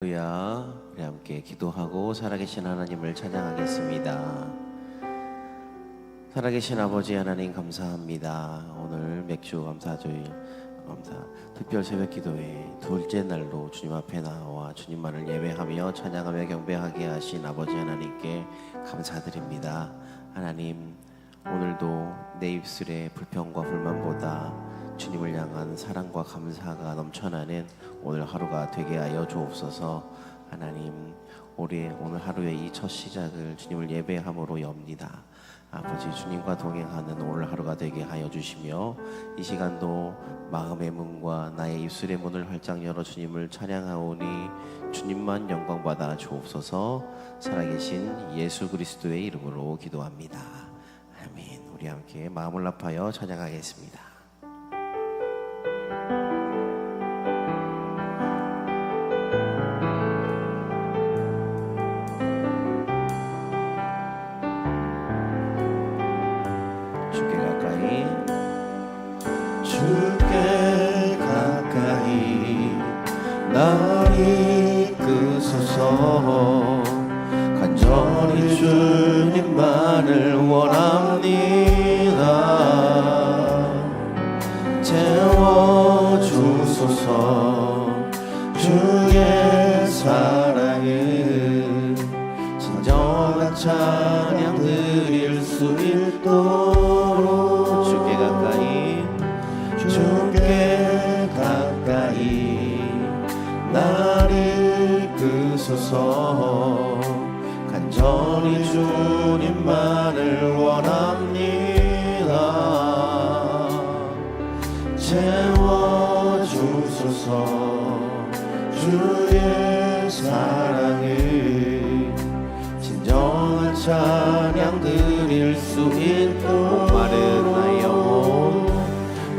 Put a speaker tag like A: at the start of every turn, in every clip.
A: 할렐루야. 우리 함께 기도하고 살아계신 하나님을 찬양하겠습니다. 살아계신 아버지 하나님 감사합니다. 오늘 맥주 감사주일 특별 새벽 기도회 둘째 날로 주님 앞에 나와 주님만을 예배하며 찬양하며 경배하게 하신 아버지 하나님께 감사드립니다. 하나님, 오늘도 내 입술에 불평과 불만보다 주님을 향한 사랑과 감사가 넘쳐나는 오늘 하루가 되게 하여 주옵소서. 하나님, 오늘 하루의 이 첫 시작을 주님을 예배함으로 엽니다. 아버지, 주님과 동행하는 오늘 하루가 되게 하여 주시며 이 시간도 마음의 문과 나의 입술의 문을 활짝 열어 주님을 찬양하오니 주님만 영광받아 주옵소서. 살아계신 예수 그리스도의 이름으로 기도합니다. 아멘. 우리 함께 마음을 합하여 찬양하겠습니다. 주께 가까이 날 이끄소서. 간절히 주님만을 원합니다. 채워주소서. 주의 사랑을 진정한 찬양 드릴 수 있도록 주께 가까이 날 이끄소서. 간절히 주님만을 원합니다. 채워주소서. 주의 사랑을 진정한 찬양 드릴 수 있도록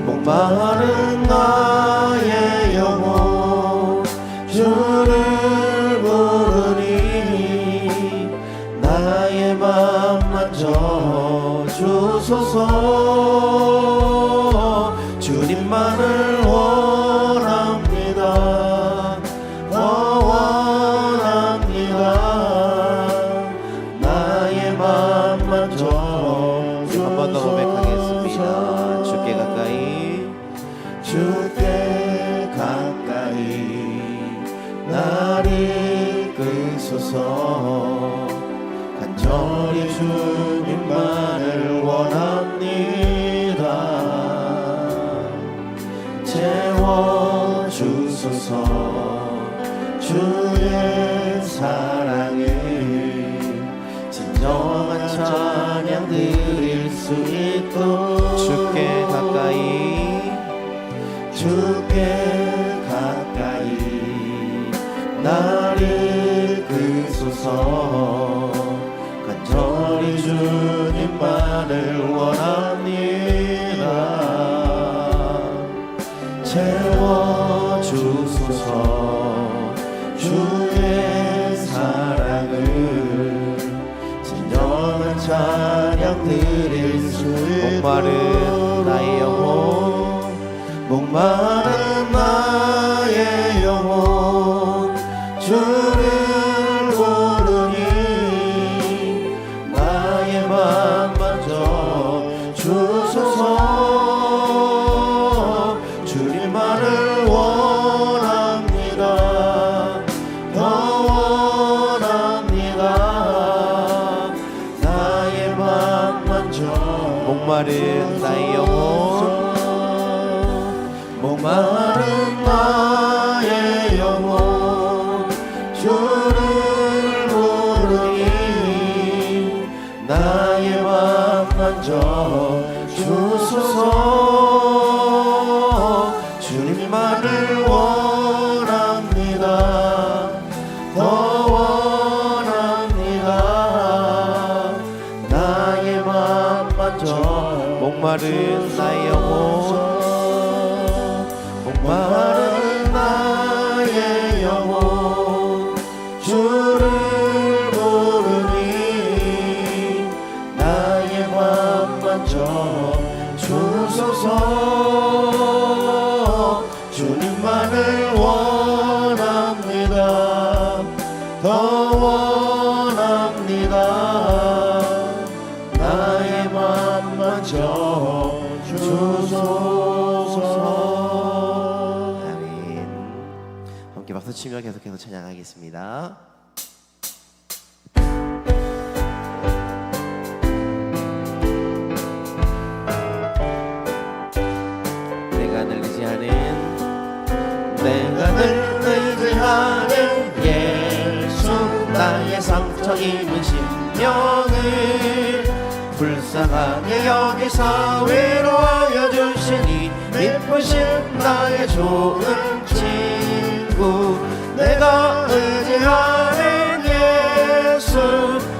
A: 목마른 나의 영혼 주를 부르니 나의 맘 만져 주소서. 주님만을 원합니다. 원합니다. 나의 맘 만져 한 번 더 고백하겠습니다. 주께 가까이 날 이끄소서. 간절히 주님만을 원합니다. 채워주소서. 주의 사랑을 진정한 찬양 드릴 수 있도록 주께 가까이 날 이끄소서. 간절히 주님만을 원합니다. 채워주소서. 주의 사랑을 진정한 찬양 드릴 수 있도록 목마른 나의 영혼 목마른 나의 영혼 주를 부르니 나의 맘 만져 주소서. 주님만을 원합니다. 더 원합니다. 나의 맘 만져 목마른 나의 영혼 목마른 나의 영혼 주를 부르니 나의 맘 만져 주소서. 주님만을 원합니다. 더 원합니다. 나의 맘 만져 목마른 나의 영혼 목마른 나의 영혼 주를 부르니 나의 맘 만져 주소서. 주님만을 원합니다. 더 원합니다. 나의 맘 만져 주소서. 아멘. 함께 박수 치며 계속해서 찬양하겠습니다. 내가 늘 의지하는 예수, 나의 상처 입은 심령을 불쌍하게 여기사 위로하여 주시니 미쁘신 나의 좋은 친구. 내가 의지하는 예수,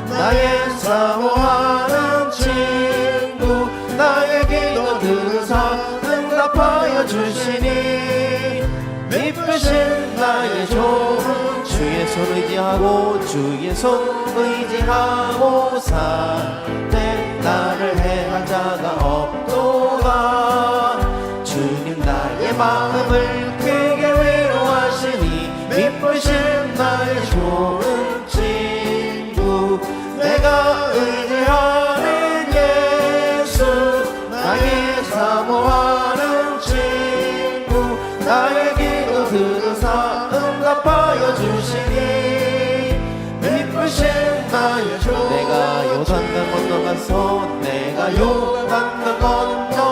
A: 나의 사모하는 친구. 나의 기도 들으사 응답하여 주시니 미쁘신 나의 좋은 주의 손 의지하고 주의 손 의지하고 살때 나를 해할 자가 없도다. 주님 나의 마음을 크게 위로하시니 미쁘신 나의 좋은 친구. 내가 의지하는 예수, 나의 사모하는 친구. 나의 들으사 응답하여 주시니 미쁘신 나의 주. 내가 요단강 건너가서 내가 요단강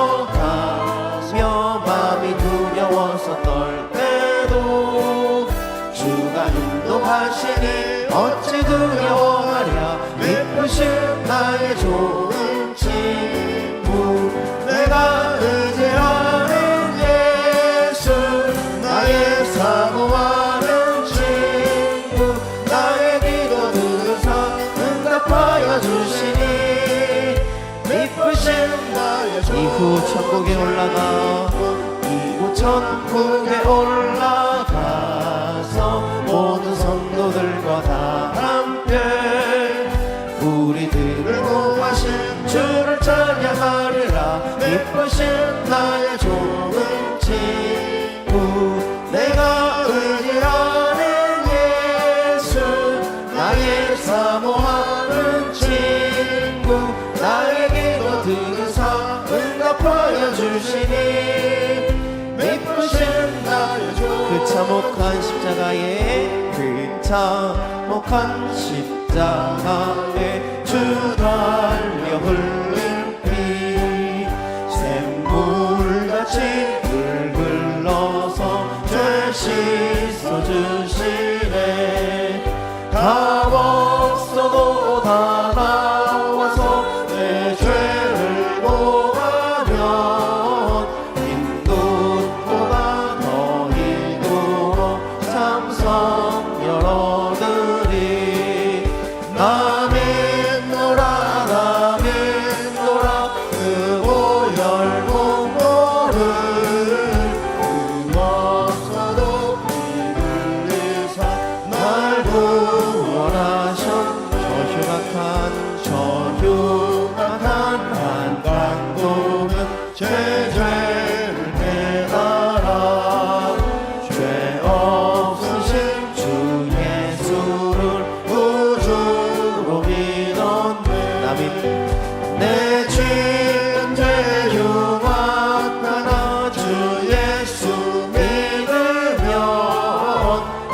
A: 건너가며 마음이 두려워서 떨 때도 주가 인도하시니 어찌 두려워하랴. 미쁘신 나의 좋은 친구. 내가 의지하는 나의 사모하는 친구. 나의 기도 들으사 응답하여 주시니 미쁘신 나의 좋은. 이후 천국에 올라가 이후 천국에 올라가서 모든 성도들과 다 함께 우리들을 구하신 주를 찬양하리라. 미쁘신 나의 좋은 친구. 내가 의지하는 예수, 나의 사모하는 친구. 나의 기도 들으사 응답하여 주시니 미쁘신 나의 좋은. 그 참혹한 십자가에 그 참혹한 십자가에 주 달려 흘린 피 샘물같이 흘러서 죄 씻어주시네. 다 없어도 다 나와서 내 죄를 보하면 흰 눈보다 더 이도록 참성 열어드리. 나 믿노라 나 믿노라 그 보혈 공로를 없어도 이들리사 날 구원하셨. 저흉악한 한강도는 제 죄를 깨달아 죄 없으신 주 예수를 구주로 믿었네. 내 죄는 죄 흉악하나 주 예수 믿으면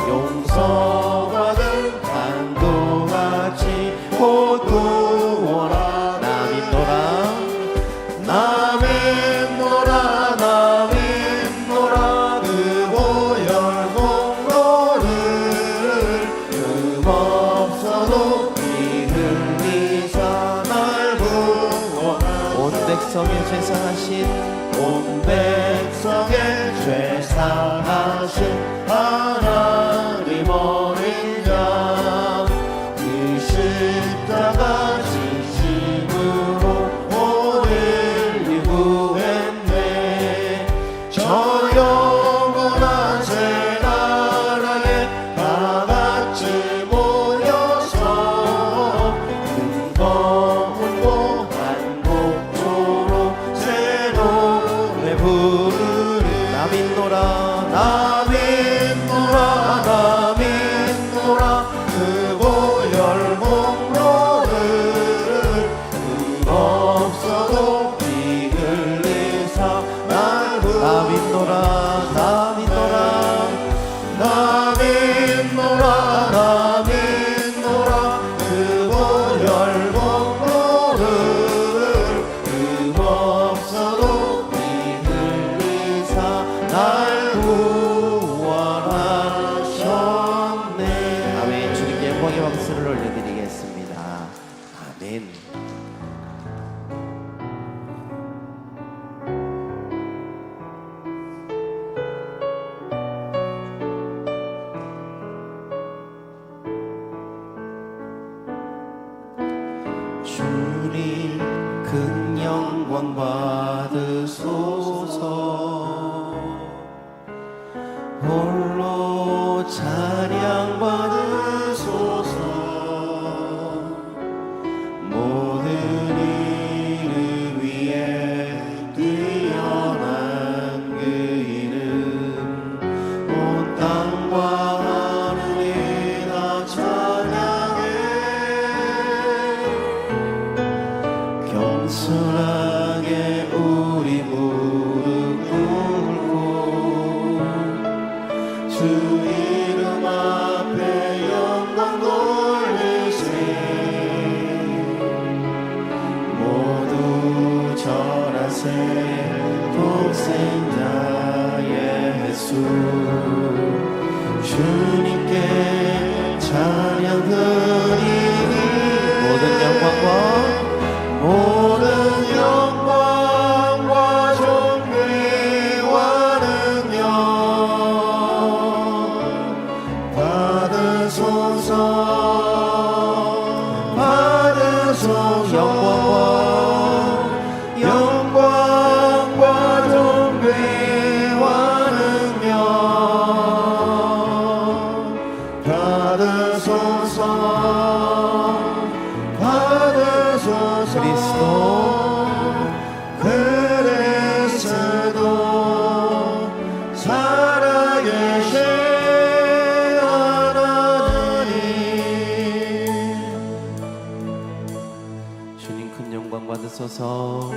A: 용서받은 강도같이 곧 구원하. 나 믿노라 나 믿노라 나 믿노라 그 보혈 공로를 흠없어도 피 흘리사 날 구원하. 온 백성의 죄 사하신 온 백성의 죄 사하신 하나님 어린 양 그 십자가 진심으로 오늘 구했네. 저 영원한 새 나라에 다 같이 모여서 금거문고 한 곡조로 새 노래 부르리. 나 믿노라 나 믿노라 나 믿노라 그 주님 큰 영광 받으소서. 홀로 찬양 받으소서. 모든 이름 위에 뛰어난 그 이름, 온 땅과 하늘이 다 찬양해. 겸손하게 우리 무릎 꿇고 주 이름 앞에 영광 돌리세. 모두 절하세. 독생자 예수 주님께 찬양 드리니 모든 영광과 존귀와 능력 받으소서. 영광과 존귀와 능력 받으소서. 그리스도 살아계신 하나님. 주님 큰 영광 받으소서.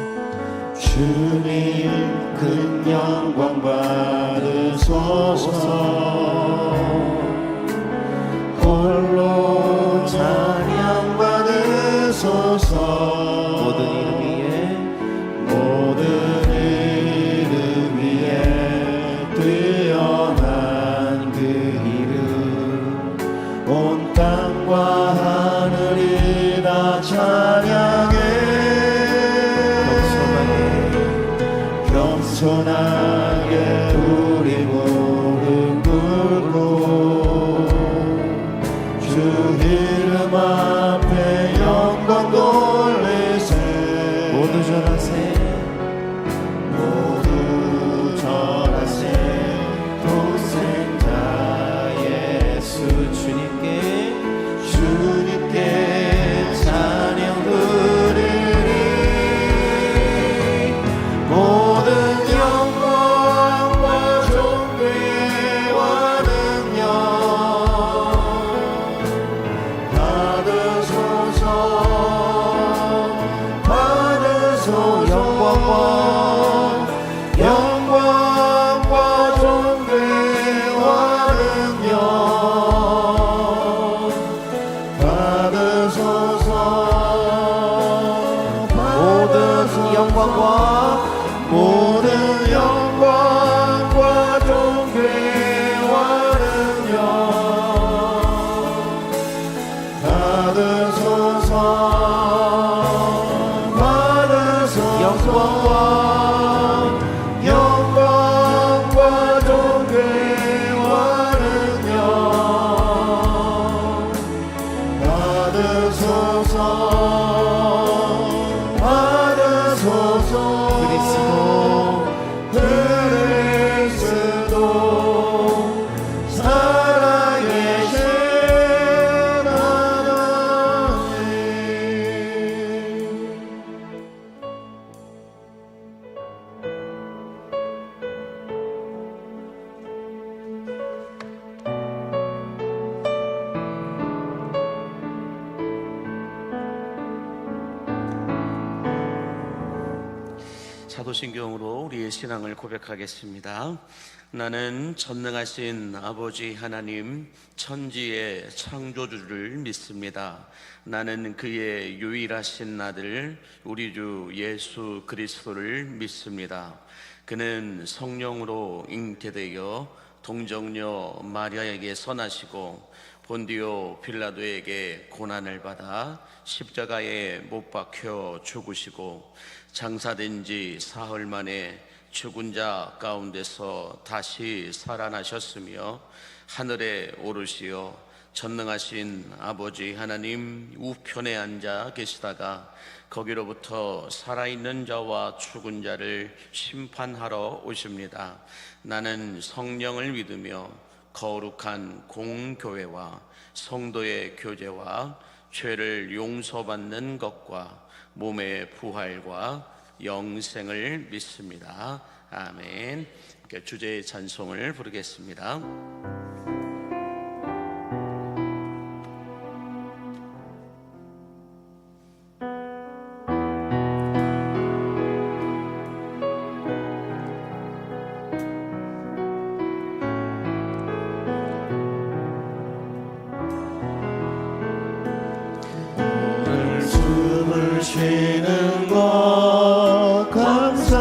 A: 주님 큰 영광 받으소서. 홀로 찬양 받으소서. 모든 이름 위에 뛰어난 그 이름, 온 땅과 하늘이 다 찬양해. 겸손하게 우리 무릎 꿇고 주 이름 앞에 영광 돌리세. 모두 절하세. 독생자 예수 주님께 찬양
B: 사도신경으로 우리의 신앙을 고백하겠습니다. 나는 전능하신 아버지 하나님 천지의 창조주를 믿습니다. 나는 그의 유일하신 아들 우리 주 예수 그리스도를 믿습니다. 그는 성령으로 잉태되어 동정녀 마리아에게 선하시고 본디오 빌라도에게 고난을 받아 십자가에 못 박혀 죽으시고 장사된 지 사흘 만에 죽은 자 가운데서 다시 살아나셨으며 하늘에 오르시어 전능하신 아버지 하나님 우편에 앉아 계시다가 거기로부터 살아있는 자와 죽은 자를 심판하러 오십니다. 나는 성령을 믿으며 거룩한 공교회와 성도의 교제와 죄를 용서받는 것과 몸의 부활과 영생을 믿습니다. 아멘. 주제의 찬송을 부르겠습니다.
A: 숨을 쉬는 것 감사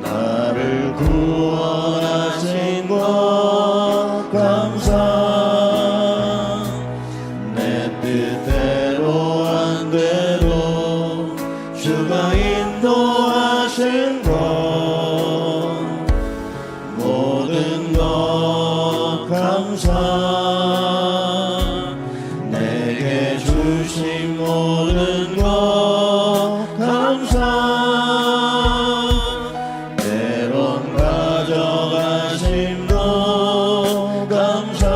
A: 나를 구원하신 것 감사 내 뜻대로 안 되도 주가 인도하신 것 모든 것 감사 주신 모든 것 감사 때론 가져가신 것 감사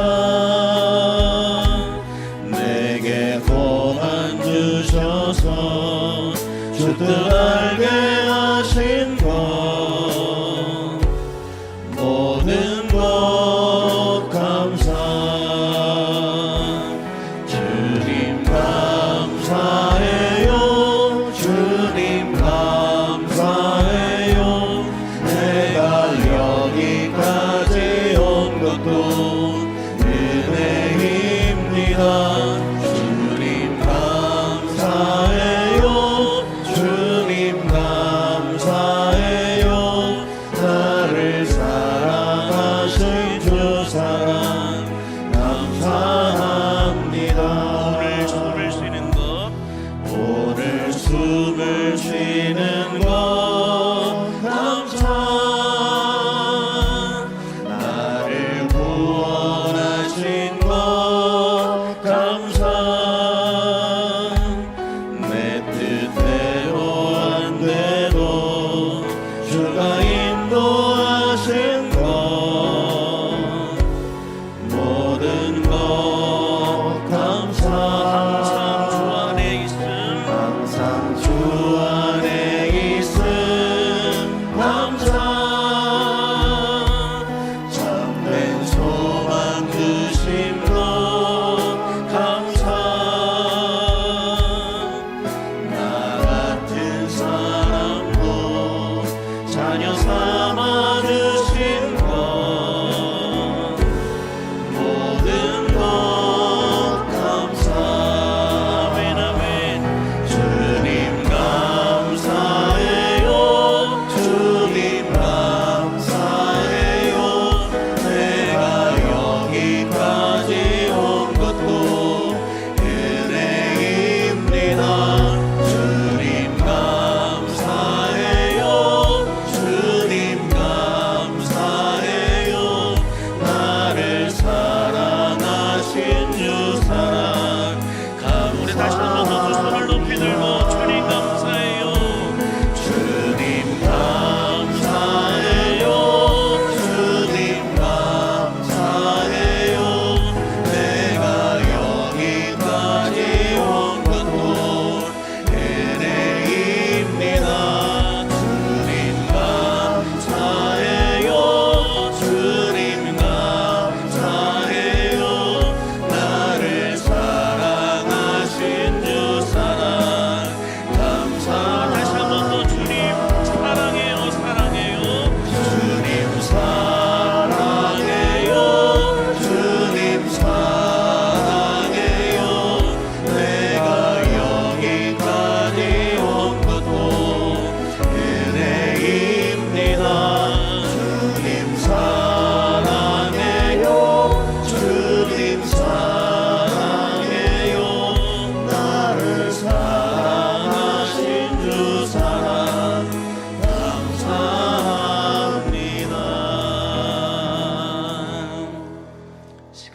A: 내게 복만 주셔서 주 뜻 알게 하신 것 모든 것 감사 감사해요 주님 감사해요 내가 여기까지 온 것도 은혜입니다 주님 감사해요 주님 감사해요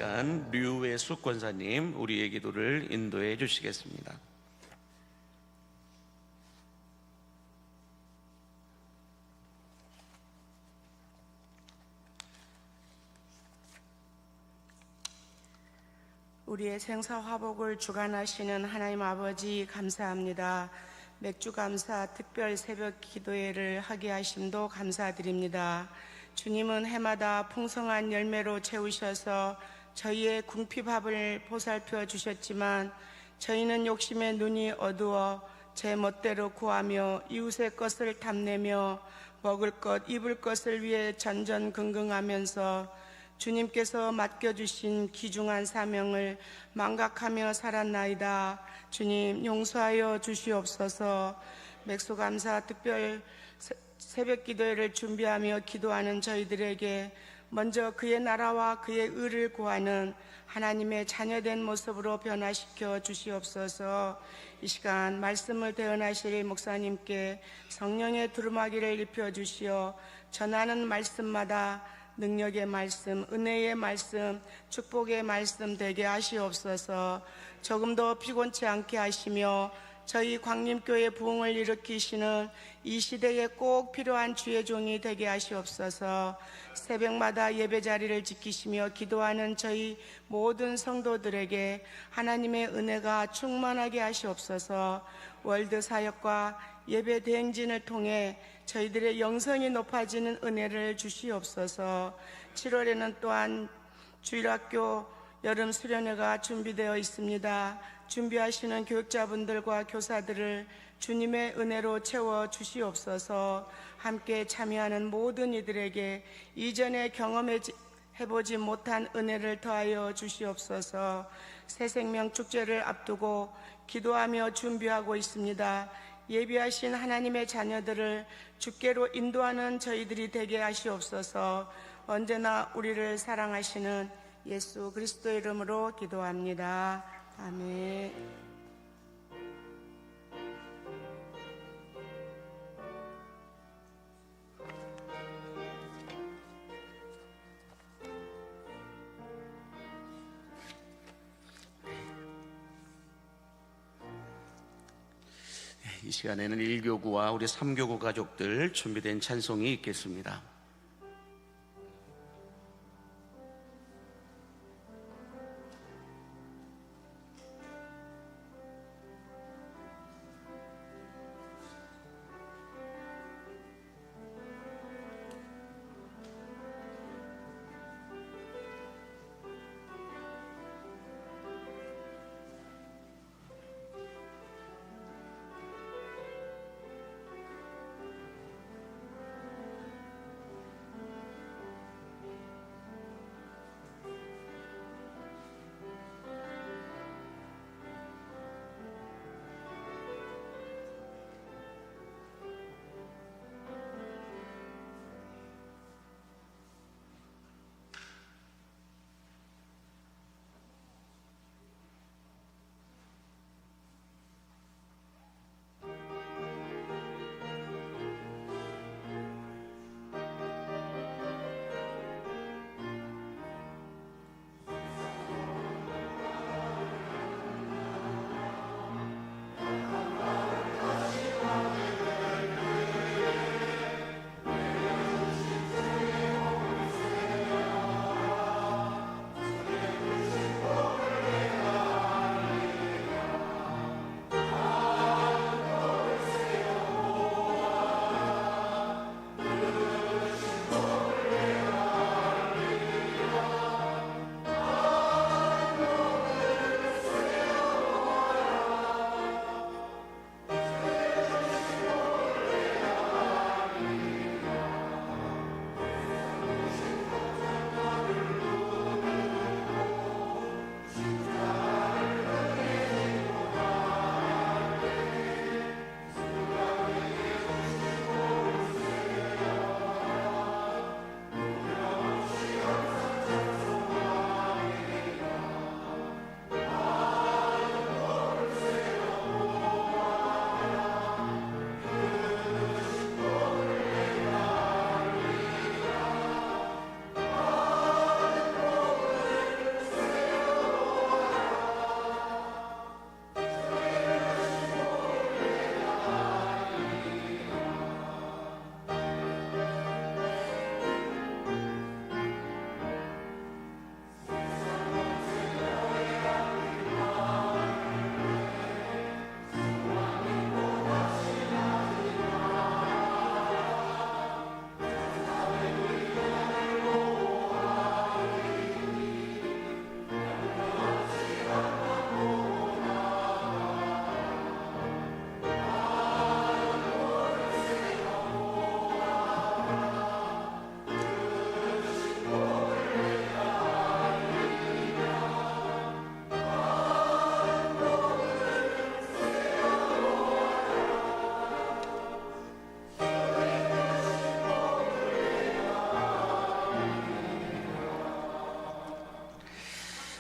B: 시간 류외숙 권사님 우리의 기도를 인도해 주시겠습니다.
C: 우리의 생사화복을 주관하시는 하나님 아버지 감사합니다. 맥주감사 특별 새벽 기도회를 하게 하심도 감사드립니다. 주님은 해마다 풍성한 열매로 채우셔서 저희의 궁핍밥을 보살펴 주셨지만 저희는 욕심의 눈이 어두워 제 멋대로 구하며 이웃의 것을 탐내며 먹을 것 입을 것을 위해 전전긍긍하면서 주님께서 맡겨주신 귀중한 사명을 망각하며 살았나이다. 주님 용서하여 주시옵소서. 맥수감사 특별 새벽 기도회를 준비하며 기도하는 저희들에게 먼저 그의 나라와 그의 의를 구하는 하나님의 자녀된 모습으로 변화시켜 주시옵소서. 이 시간 말씀을 대언하실 목사님께 성령의 두루마기를 입혀 주시어 전하는 말씀마다 능력의 말씀, 은혜의 말씀, 축복의 말씀 되게 하시옵소서. 조금 더 피곤치 않게 하시며 저희 광림교회 부흥을 일으키시는 이 시대에 꼭 필요한 주의 종이 되게 하시옵소서. 새벽마다 예배 자리를 지키시며 기도하는 저희 모든 성도들에게 하나님의 은혜가 충만하게 하시옵소서. 월드 사역과 예배 대행진을 통해 저희들의 영성이 높아지는 은혜를 주시옵소서. 7월에는 또한 주일학교 여름 수련회가 준비되어 있습니다. 준비하시는 교육자분들과 교사들을 주님의 은혜로 채워 주시옵소서. 함께 참여하는 모든 이들에게 이전에 경험해보지 못한 은혜를 더하여 주시옵소서. 새생명 축제를 앞두고 기도하며 준비하고 있습니다. 예비하신 하나님의 자녀들을 주께로 인도하는 저희들이 되게 하시옵소서. 언제나 우리를 사랑하시는 예수 그리스도의 이름으로 기도합니다. 아멘.
B: 이 시간에는 1교구와 우리 3교구 가족들 준비된 찬송이 있겠습니다.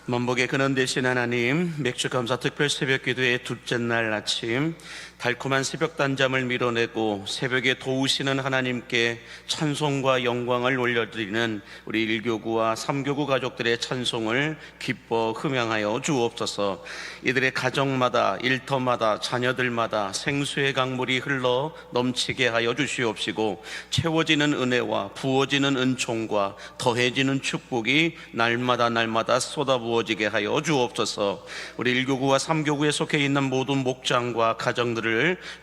B: 만복의 근원 되신 하나님, 맥주 감사 특별 새벽 기도의 둘째 날 아침, 달콤한 새벽 단잠을 밀어내고 새벽에 도우시는 하나님께 찬송과 영광을 올려드리는 우리 1교구와 3교구 가족들의 찬송을 기뻐 흠양하여 주옵소서. 이들의 가정마다, 일터마다, 자녀들마다 생수의 강물이 흘러 넘치게 하여 주시옵시고, 채워지는 은혜와 부어지는 은총과 더해지는 축복이 날마다 쏟아부어지게 하여 주옵소서. 우리 1교구와 3교구에 속해 있는 모든 목장과 가정들을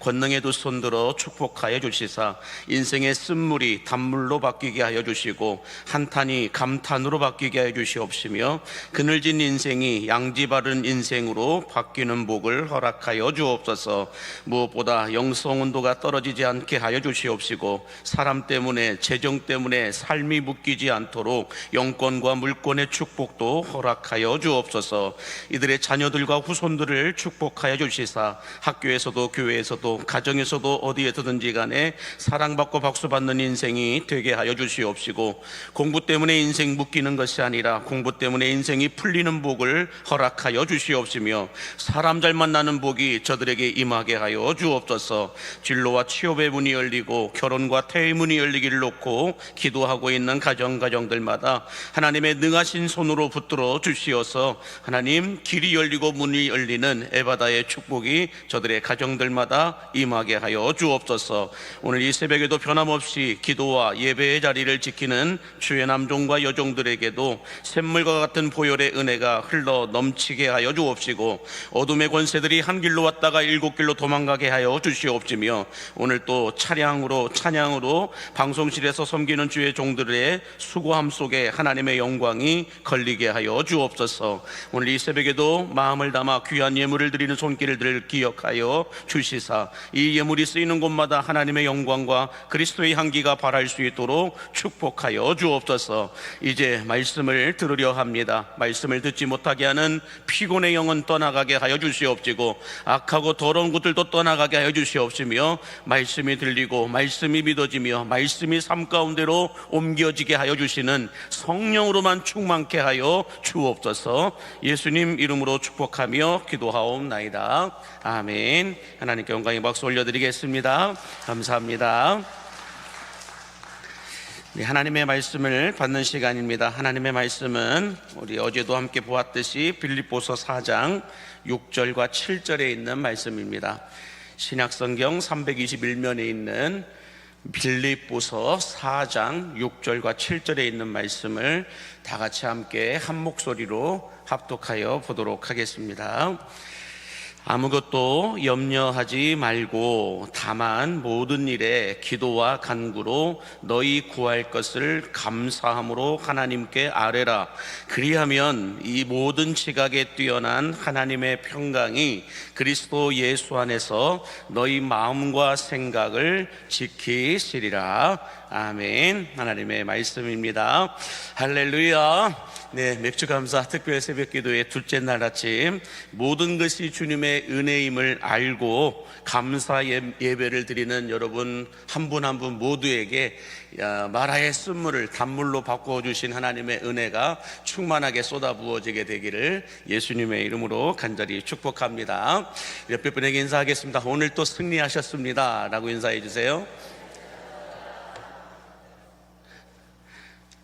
B: 권능의 두 손들어 축복하여 주시사, 인생의 쓴물이 단물로 바뀌게 하여 주시고 한탄이 감탄으로 바뀌게 하여 주시옵시며, 그늘진 인생이 양지 바른 인생으로 바뀌는 복을 허락하여 주옵소서. 무엇보다 영성 온도가 떨어지지 않게 하여 주시옵시고, 사람 때문에, 재정 때문에 삶이 묶이지 않도록 영권과 물권의 축복도 허락하여 주옵소서. 이들의 자녀들과 후손들을 축복하여 주시사, 학교에서도 교회에서도 가정에서도 어디에서든지 간에 사랑받고 박수받는 인생이 되게 하여 주시옵시고, 공부 때문에 인생 묶이는 것이 아니라 공부 때문에 인생이 풀리는 복을 허락하여 주시옵시며, 사람 잘 만나는 복이 저들에게 임하게 하여 주옵소서. 진로와 취업의 문이 열리고 결혼과 태의 문이 열리기를 놓고 기도하고 있는 가정들마다 하나님의 능하신 손으로 붙들어 주시어서 하나님, 길이 열리고 문이 열리는 에바다의 축복이 저들의 가정들마다 임하게 하여 주옵소서. 오늘 이 새벽에도 변함없이 기도와 예배의 자리를 지키는 주의 남종과 여종들에게도 샘물과 같은 보혈의 은혜가 흘러 넘치게 하여 주옵시고, 어둠의 권세들이 한 길로 왔다가 7길로 도망가게 하여 주시옵시며, 오늘 또 찬양으로 방송실에서 섬기는 주의 종들의 수고함 속에 하나님의 영광이 걸리게 하여 주옵소서. 오늘 이 새벽에도 마음을 담아 귀한 예물을 드리는 손길들을 기억하여 주시사, 이 예물이 쓰이는 곳마다 하나님의 영광과 그리스도의 향기가 발할 수 있도록 축복하여 주옵소서. 이제 말씀을 들으려 합니다. 말씀을 듣지 못하게 하는 피곤의 영은 떠나가게 하여 주시옵시고, 악하고 더러운 것들도 떠나가게 하여 주시옵시며, 말씀이 들리고 말씀이 믿어지며 말씀이 삶 가운데로 옮겨지게 하여 주시는 성령으로만 충만케 하여 주옵소서. 예수님 이름으로 축복하며 기도하옵나이다. 아멘. 하나님께 영광의 박수 올려드리겠습니다. 감사합니다. 네, 하나님의 말씀을 받는 시간입니다. 하나님의 말씀은 우리 어제도 함께 보았듯이 빌립보서 4장 6절과 7절에 있는 말씀입니다. 신약성경 321면에 있는 빌립보서 4장 6절과 7절에 있는 말씀을 다 같이 함께 한 목소리로 합독하여 보도록 하겠습니다. 아무것도 염려하지 말고 다만 모든 일에 기도와 간구로 너희 구할 것을 감사함으로 하나님께 아뢰라. 그리하면 이 모든 지각에 뛰어난 하나님의 평강이 그리스도 예수 안에서 너희 마음과 생각을 지키시리라. 아멘. 하나님의 말씀입니다. 할렐루야. 네, 맥주 감사 특별 새벽 기도의 둘째 날 아침, 모든 것이 주님의 은혜임을 알고 감사 예배를 드리는 여러분 한 분 한 분 모두에게 마라의 쓴물을 단물로 바꿔주신 하나님의 은혜가 충만하게 쏟아부어지게 되기를 예수님의 이름으로 간절히 축복합니다. 옆에 분에게 인사하겠습니다. 오늘 또 승리하셨습니다 라고 인사해 주세요.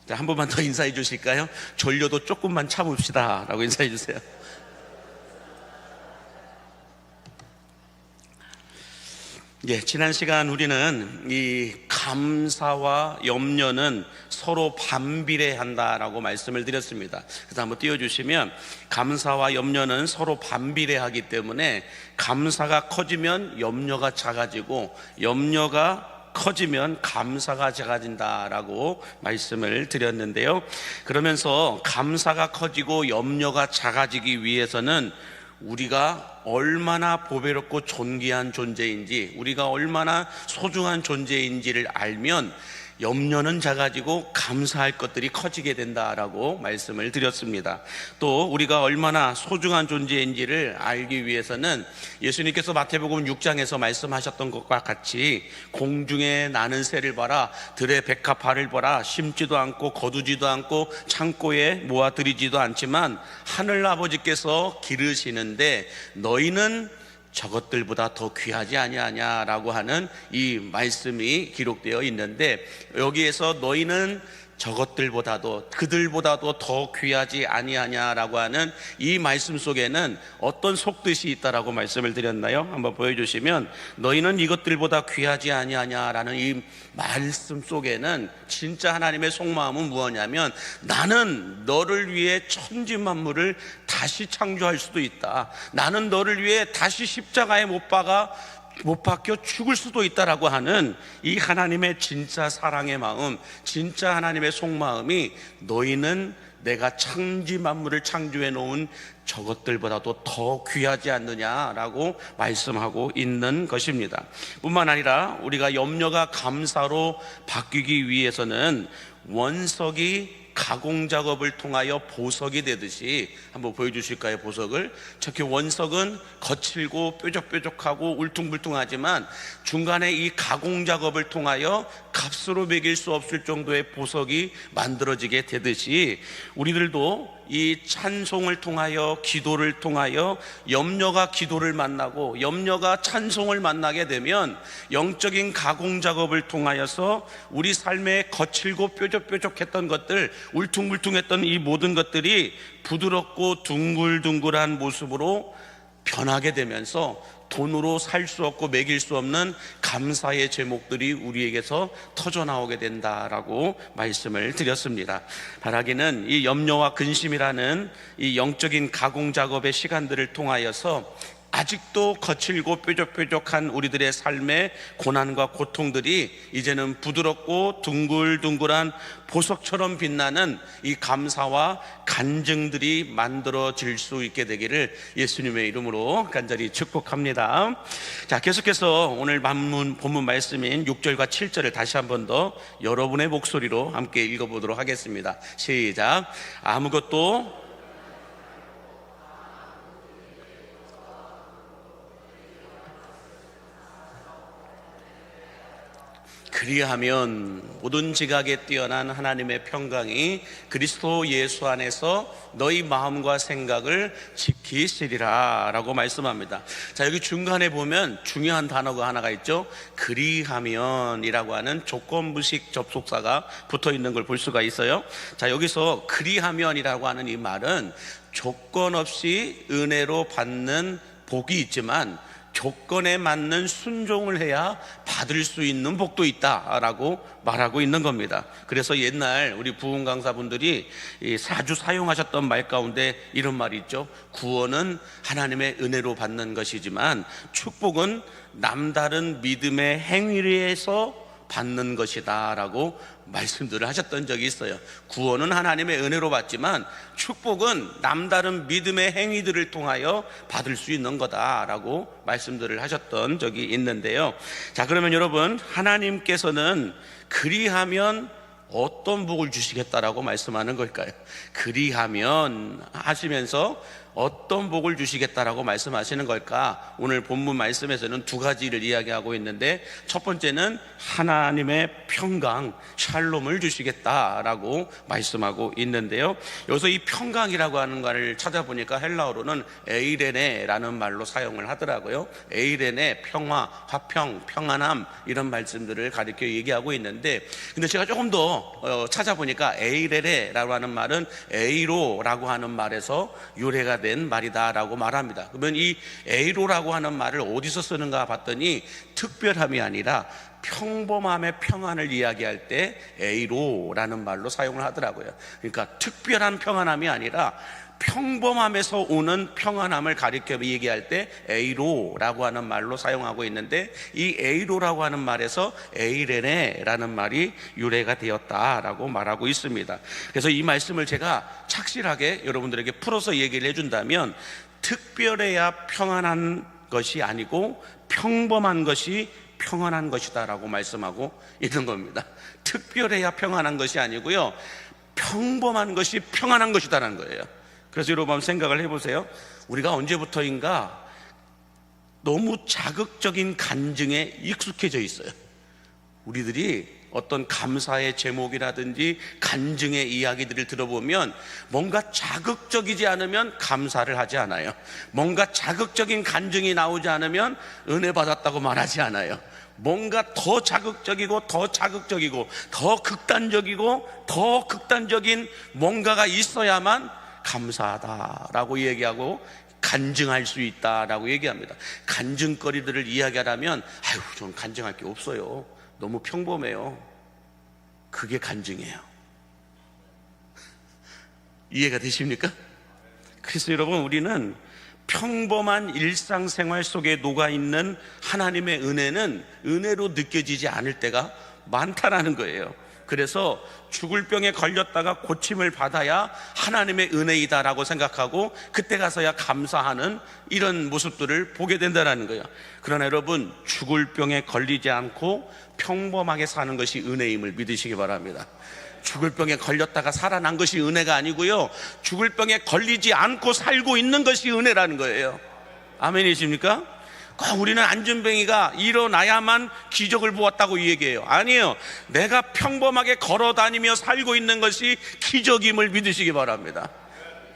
B: 자, 한 번만 더 인사해 주실까요? 졸려도 조금만 참읍시다 라고 인사해 주세요. 예, 지난 시간 우리는 이 감사와 염려는 서로 반비례한다라고 말씀을 드렸습니다. 그래서 한번 띄워주시면, 감사와 염려는 서로 반비례하기 때문에 감사가 커지면 염려가 작아지고 염려가 커지면 감사가 작아진다라고 말씀을 드렸는데요. 그러면서 감사가 커지고 염려가 작아지기 위해서는 우리가 얼마나 보배롭고 존귀한 존재인지, 우리가 얼마나 소중한 존재인지를 알면 염려는 작아지고 감사할 것들이 커지게 된다라고 말씀을 드렸습니다. 또 우리가 얼마나 소중한 존재인지를 알기 위해서는 예수님께서 마태복음 6장에서 말씀하셨던 것과 같이 공중에 나는 새를 봐라, 들의 백합화를 봐라, 심지도 않고 거두지도 않고 창고에 모아들이지도 않지만 하늘 아버지께서 기르시는데 너희는 저것들보다 더 귀하지 아니하냐라고 하는 이 말씀이 기록되어 있는데, 여기에서 너희는 저것들보다도 그들보다도 더 귀하지 아니하냐라고 하는 이 말씀 속에는 어떤 속뜻이 있다라고 말씀을 드렸나요? 한번 보여주시면, 너희는 이것들보다 귀하지 아니하냐라는 이 말씀 속에는 진짜 하나님의 속마음은 무엇이냐면, 나는 너를 위해 천지 만물을 다시 창조할 수도 있다, 나는 너를 위해 다시 십자가에 못 박혀 죽을 수도 있다라고 하는 이 하나님의 진짜 사랑의 마음, 진짜 하나님의 속마음이 너희는 내가 천지 만물을 창조해 놓은 저것들보다도 더 귀하지 않느냐라고 말씀하고 있는 것입니다. 뿐만 아니라 우리가 염려가 감사로 바뀌기 위해서는 원석이 가공 작업을 통하여 보석이 되듯이, 한번 보여주실까요? 보석을. 특히 원석은 거칠고 뾰족뾰족하고 울퉁불퉁하지만 중간에 이 가공 작업을 통하여 값으로 매길 수 없을 정도의 보석이 만들어지게 되듯이, 우리들도 이 찬송을 통하여, 기도를 통하여 염려가 기도를 만나고 염려가 찬송을 만나게 되면 영적인 가공 작업을 통하여서 우리 삶에 거칠고 뾰족뾰족했던 것들, 울퉁불퉁했던 이 모든 것들이 부드럽고 둥글둥글한 모습으로 변하게 되면서 돈으로 살 수 없고 매길 수 없는 감사의 제목들이 우리에게서 터져나오게 된다라고 말씀을 드렸습니다. 바라기는 이 염려와 근심이라는 이 영적인 가공 작업의 시간들을 통하여서 아직도 거칠고 뾰족뾰족한 우리들의 삶의 고난과 고통들이 이제는 부드럽고 둥글둥글한 보석처럼 빛나는 이 감사와 간증들이 만들어질 수 있게 되기를 예수님의 이름으로 간절히 축복합니다. 자, 계속해서 오늘 본문 말씀인 6절과 7절을 다시 한 번 더 여러분의 목소리로 함께 읽어보도록 하겠습니다. 시작. 아무것도 그리하면 모든 지각에 뛰어난 하나님의 평강이 그리스도 예수 안에서 너희 마음과 생각을 지키시리라 라고 말씀합니다. 자, 여기 중간에 보면 중요한 단어가 하나가 있죠. 그리하면 이라고 하는 조건부식 접속사가 붙어 있는 걸 볼 수가 있어요. 자, 여기서 그리하면 이라고 하는 이 말은 조건 없이 은혜로 받는 복이 있지만 조건에 맞는 순종을 해야 받을 수 있는 복도 있다라고 말하고 있는 겁니다. 그래서 옛날 우리 부흥 강사분들이 자주 사용하셨던 말 가운데 이런 말이 있죠. 구원은 하나님의 은혜로 받는 것이지만 축복은 남다른 믿음의 행위에서 받는 것이다 라고 말씀들을 하셨던 적이 있어요. 구원은 하나님의 은혜로 받지만 축복은 남다른 믿음의 행위들을 통하여 받을 수 있는 거다라고 말씀들을 하셨던 적이 있는데요. 자, 그러면 여러분, 하나님께서는 그리하면 어떤 복을 주시겠다라고 말씀하는 걸까요? 그리하면 하시면서 어떤 복을 주시겠다라고 말씀하시는 걸까? 오늘 본문 말씀에서는 두 가지를 이야기하고 있는데, 첫 번째는 하나님의 평강, 샬롬을 주시겠다라고 말씀하고 있는데요. 여기서 이 평강이라고 하는 것을 찾아보니까 헬라어로는 에이레네라는 말로 사용을 하더라고요. 에이레네, 평화, 화평, 평안함, 이런 말씀들을 가리켜 얘기하고 있는데, 근데 제가 조금 더 찾아보니까 에이레네라고 하는 말은 에이로라고 하는 말에서 유래가 된 말이다라고 말합니다. 그러면 이 에이로라고 하는 말을 어디서 쓰는가 봤더니 특별함이 아니라 평범함의 평안을 이야기할 때 에이로라는 말로 사용을 하더라고요. 그러니까 특별한 평안함이 아니라 평범함에서 오는 평안함을 가리켜 얘기할 때 에이로라고 하는 말로 사용하고 있는데, 이 에이로라고 하는 말에서 에이레네라는 말이 유래가 되었다라고 말하고 있습니다. 그래서 이 말씀을 제가 착실하게 여러분들에게 풀어서 얘기를 해준다면, 특별해야 평안한 것이 아니고 평범한 것이 평안한 것이다라고 말씀하고 있는 겁니다. 특별해야 평안한 것이 아니고요, 평범한 것이 평안한 것이다라는 거예요. 그래서 여러분 한번 생각을 해보세요. 우리가 언제부터인가 너무 자극적인 간증에 익숙해져 있어요. 우리들이 어떤 감사의 제목이라든지 간증의 이야기들을 들어보면 뭔가 자극적이지 않으면 감사를 하지 않아요. 뭔가 자극적인 간증이 나오지 않으면 은혜 받았다고 말하지 않아요. 뭔가 더 자극적이고 더 자극적이고 더 극단적이고 더 극단적인 뭔가가 있어야만 감사하다라고 얘기하고 간증할 수 있다라고 얘기합니다. 간증거리들을 이야기하라면 아유, 저는 간증할 게 없어요. 너무 평범해요. 그게 간증이에요. 이해가 되십니까? 그래서 여러분, 우리는 평범한 일상생활 속에 녹아있는 하나님의 은혜는 은혜로 느껴지지 않을 때가 많다라는 거예요. 그래서 죽을 병에 걸렸다가 고침을 받아야 하나님의 은혜이다라고 생각하고 그때 가서야 감사하는 이런 모습들을 보게 된다는 거예요. 그러나 여러분, 죽을 병에 걸리지 않고 평범하게 사는 것이 은혜임을 믿으시기 바랍니다. 죽을 병에 걸렸다가 살아난 것이 은혜가 아니고요, 죽을 병에 걸리지 않고 살고 있는 것이 은혜라는 거예요. 아멘이십니까? 꼭 우리는 안전뱅이가 일어나야만 기적을 보았다고 얘기해요. 아니에요. 내가 평범하게 걸어다니며 살고 있는 것이 기적임을 믿으시기 바랍니다.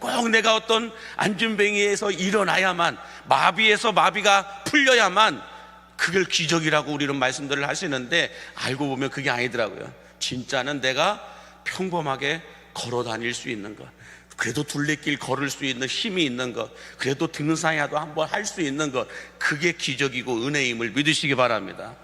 B: 꼭 내가 어떤 안전뱅이에서 일어나야만, 마비에서 마비가 풀려야만 그걸 기적이라고 우리는 말씀들을 하시는데, 알고 보면 그게 아니더라고요. 진짜는 내가 평범하게 걸어다닐 수 있는 것, 그래도 둘레길 걸을 수 있는 힘이 있는 것, 그래도 등산이라도 한번 할 수 있는 것, 그게 기적이고 은혜임을 믿으시기 바랍니다.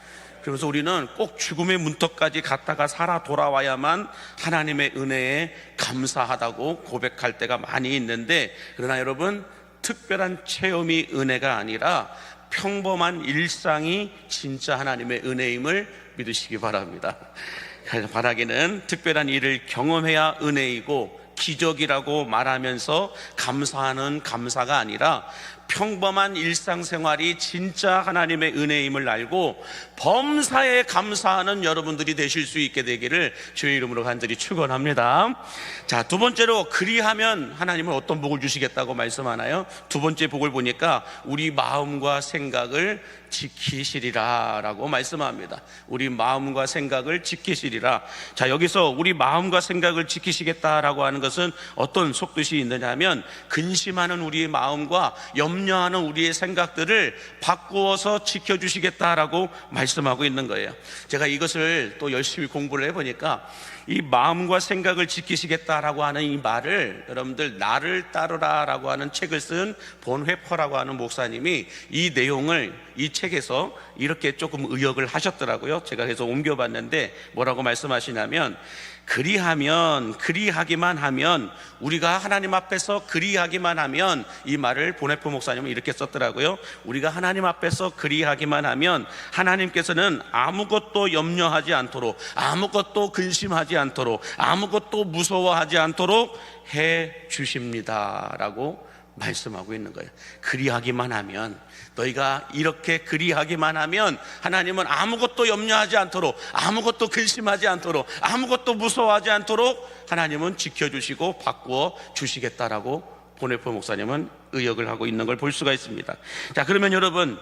B: 그래서 우리는 꼭 죽음의 문턱까지 갔다가 살아 돌아와야만 하나님의 은혜에 감사하다고 고백할 때가 많이 있는데, 그러나 여러분, 특별한 체험이 은혜가 아니라 평범한 일상이 진짜 하나님의 은혜임을 믿으시기 바랍니다. 바라기는 특별한 일을 경험해야 은혜이고 기적이라고 말하면서 감사하는 감사가 아니라 평범한 일상생활이 진짜 하나님의 은혜임을 알고 범사에 감사하는 여러분들이 되실 수 있게 되기를 주의 이름으로 간절히 축원합니다. 자, 두 번째로, 그리하면 하나님은 어떤 복을 주시겠다고 말씀하나요? 두 번째 복을 보니까 우리 마음과 생각을 지키시리라 라고 말씀합니다. 우리 마음과 생각을 지키시리라. 자, 여기서 우리 마음과 생각을 지키시겠다라고 하는 것은 어떤 속뜻이 있느냐 하면, 근심하는 우리의 마음과 염려하는 우리의 생각들을 바꾸어서 지켜주시겠다라고 말씀하고 있는 거예요. 제가 이것을 또 열심히 공부를 해보니까 이 마음과 생각을 지키시겠다라고 하는 이 말을, 여러분들 나를 따르라 라고 하는 책을 쓴 본회퍼라고 하는 목사님이 이 내용을 이 책에서 이렇게 조금 의역을 하셨더라고요. 제가 그래서 옮겨봤는데 뭐라고 말씀하시냐면, 그리하기만 하면, 우리가 하나님 앞에서 그리하기만 하면, 이 말을 본회퍼 목사님은 이렇게 썼더라고요. 우리가 하나님 앞에서 그리하기만 하면 하나님께서는 아무것도 염려하지 않도록, 아무것도 근심하지 않도록, 아무것도 무서워하지 않도록 해 주십니다 라고 말씀하고 있는 거예요. 그리하기만 하면, 너희가 이렇게 그리하기만 하면 하나님은 아무것도 염려하지 않도록, 아무것도 근심하지 않도록, 아무것도 무서워하지 않도록 하나님은 지켜주시고 바꾸어 주시겠다라고 본회퍼 목사님은 의역을 하고 있는 걸 볼 수가 있습니다. 자, 그러면 여러분,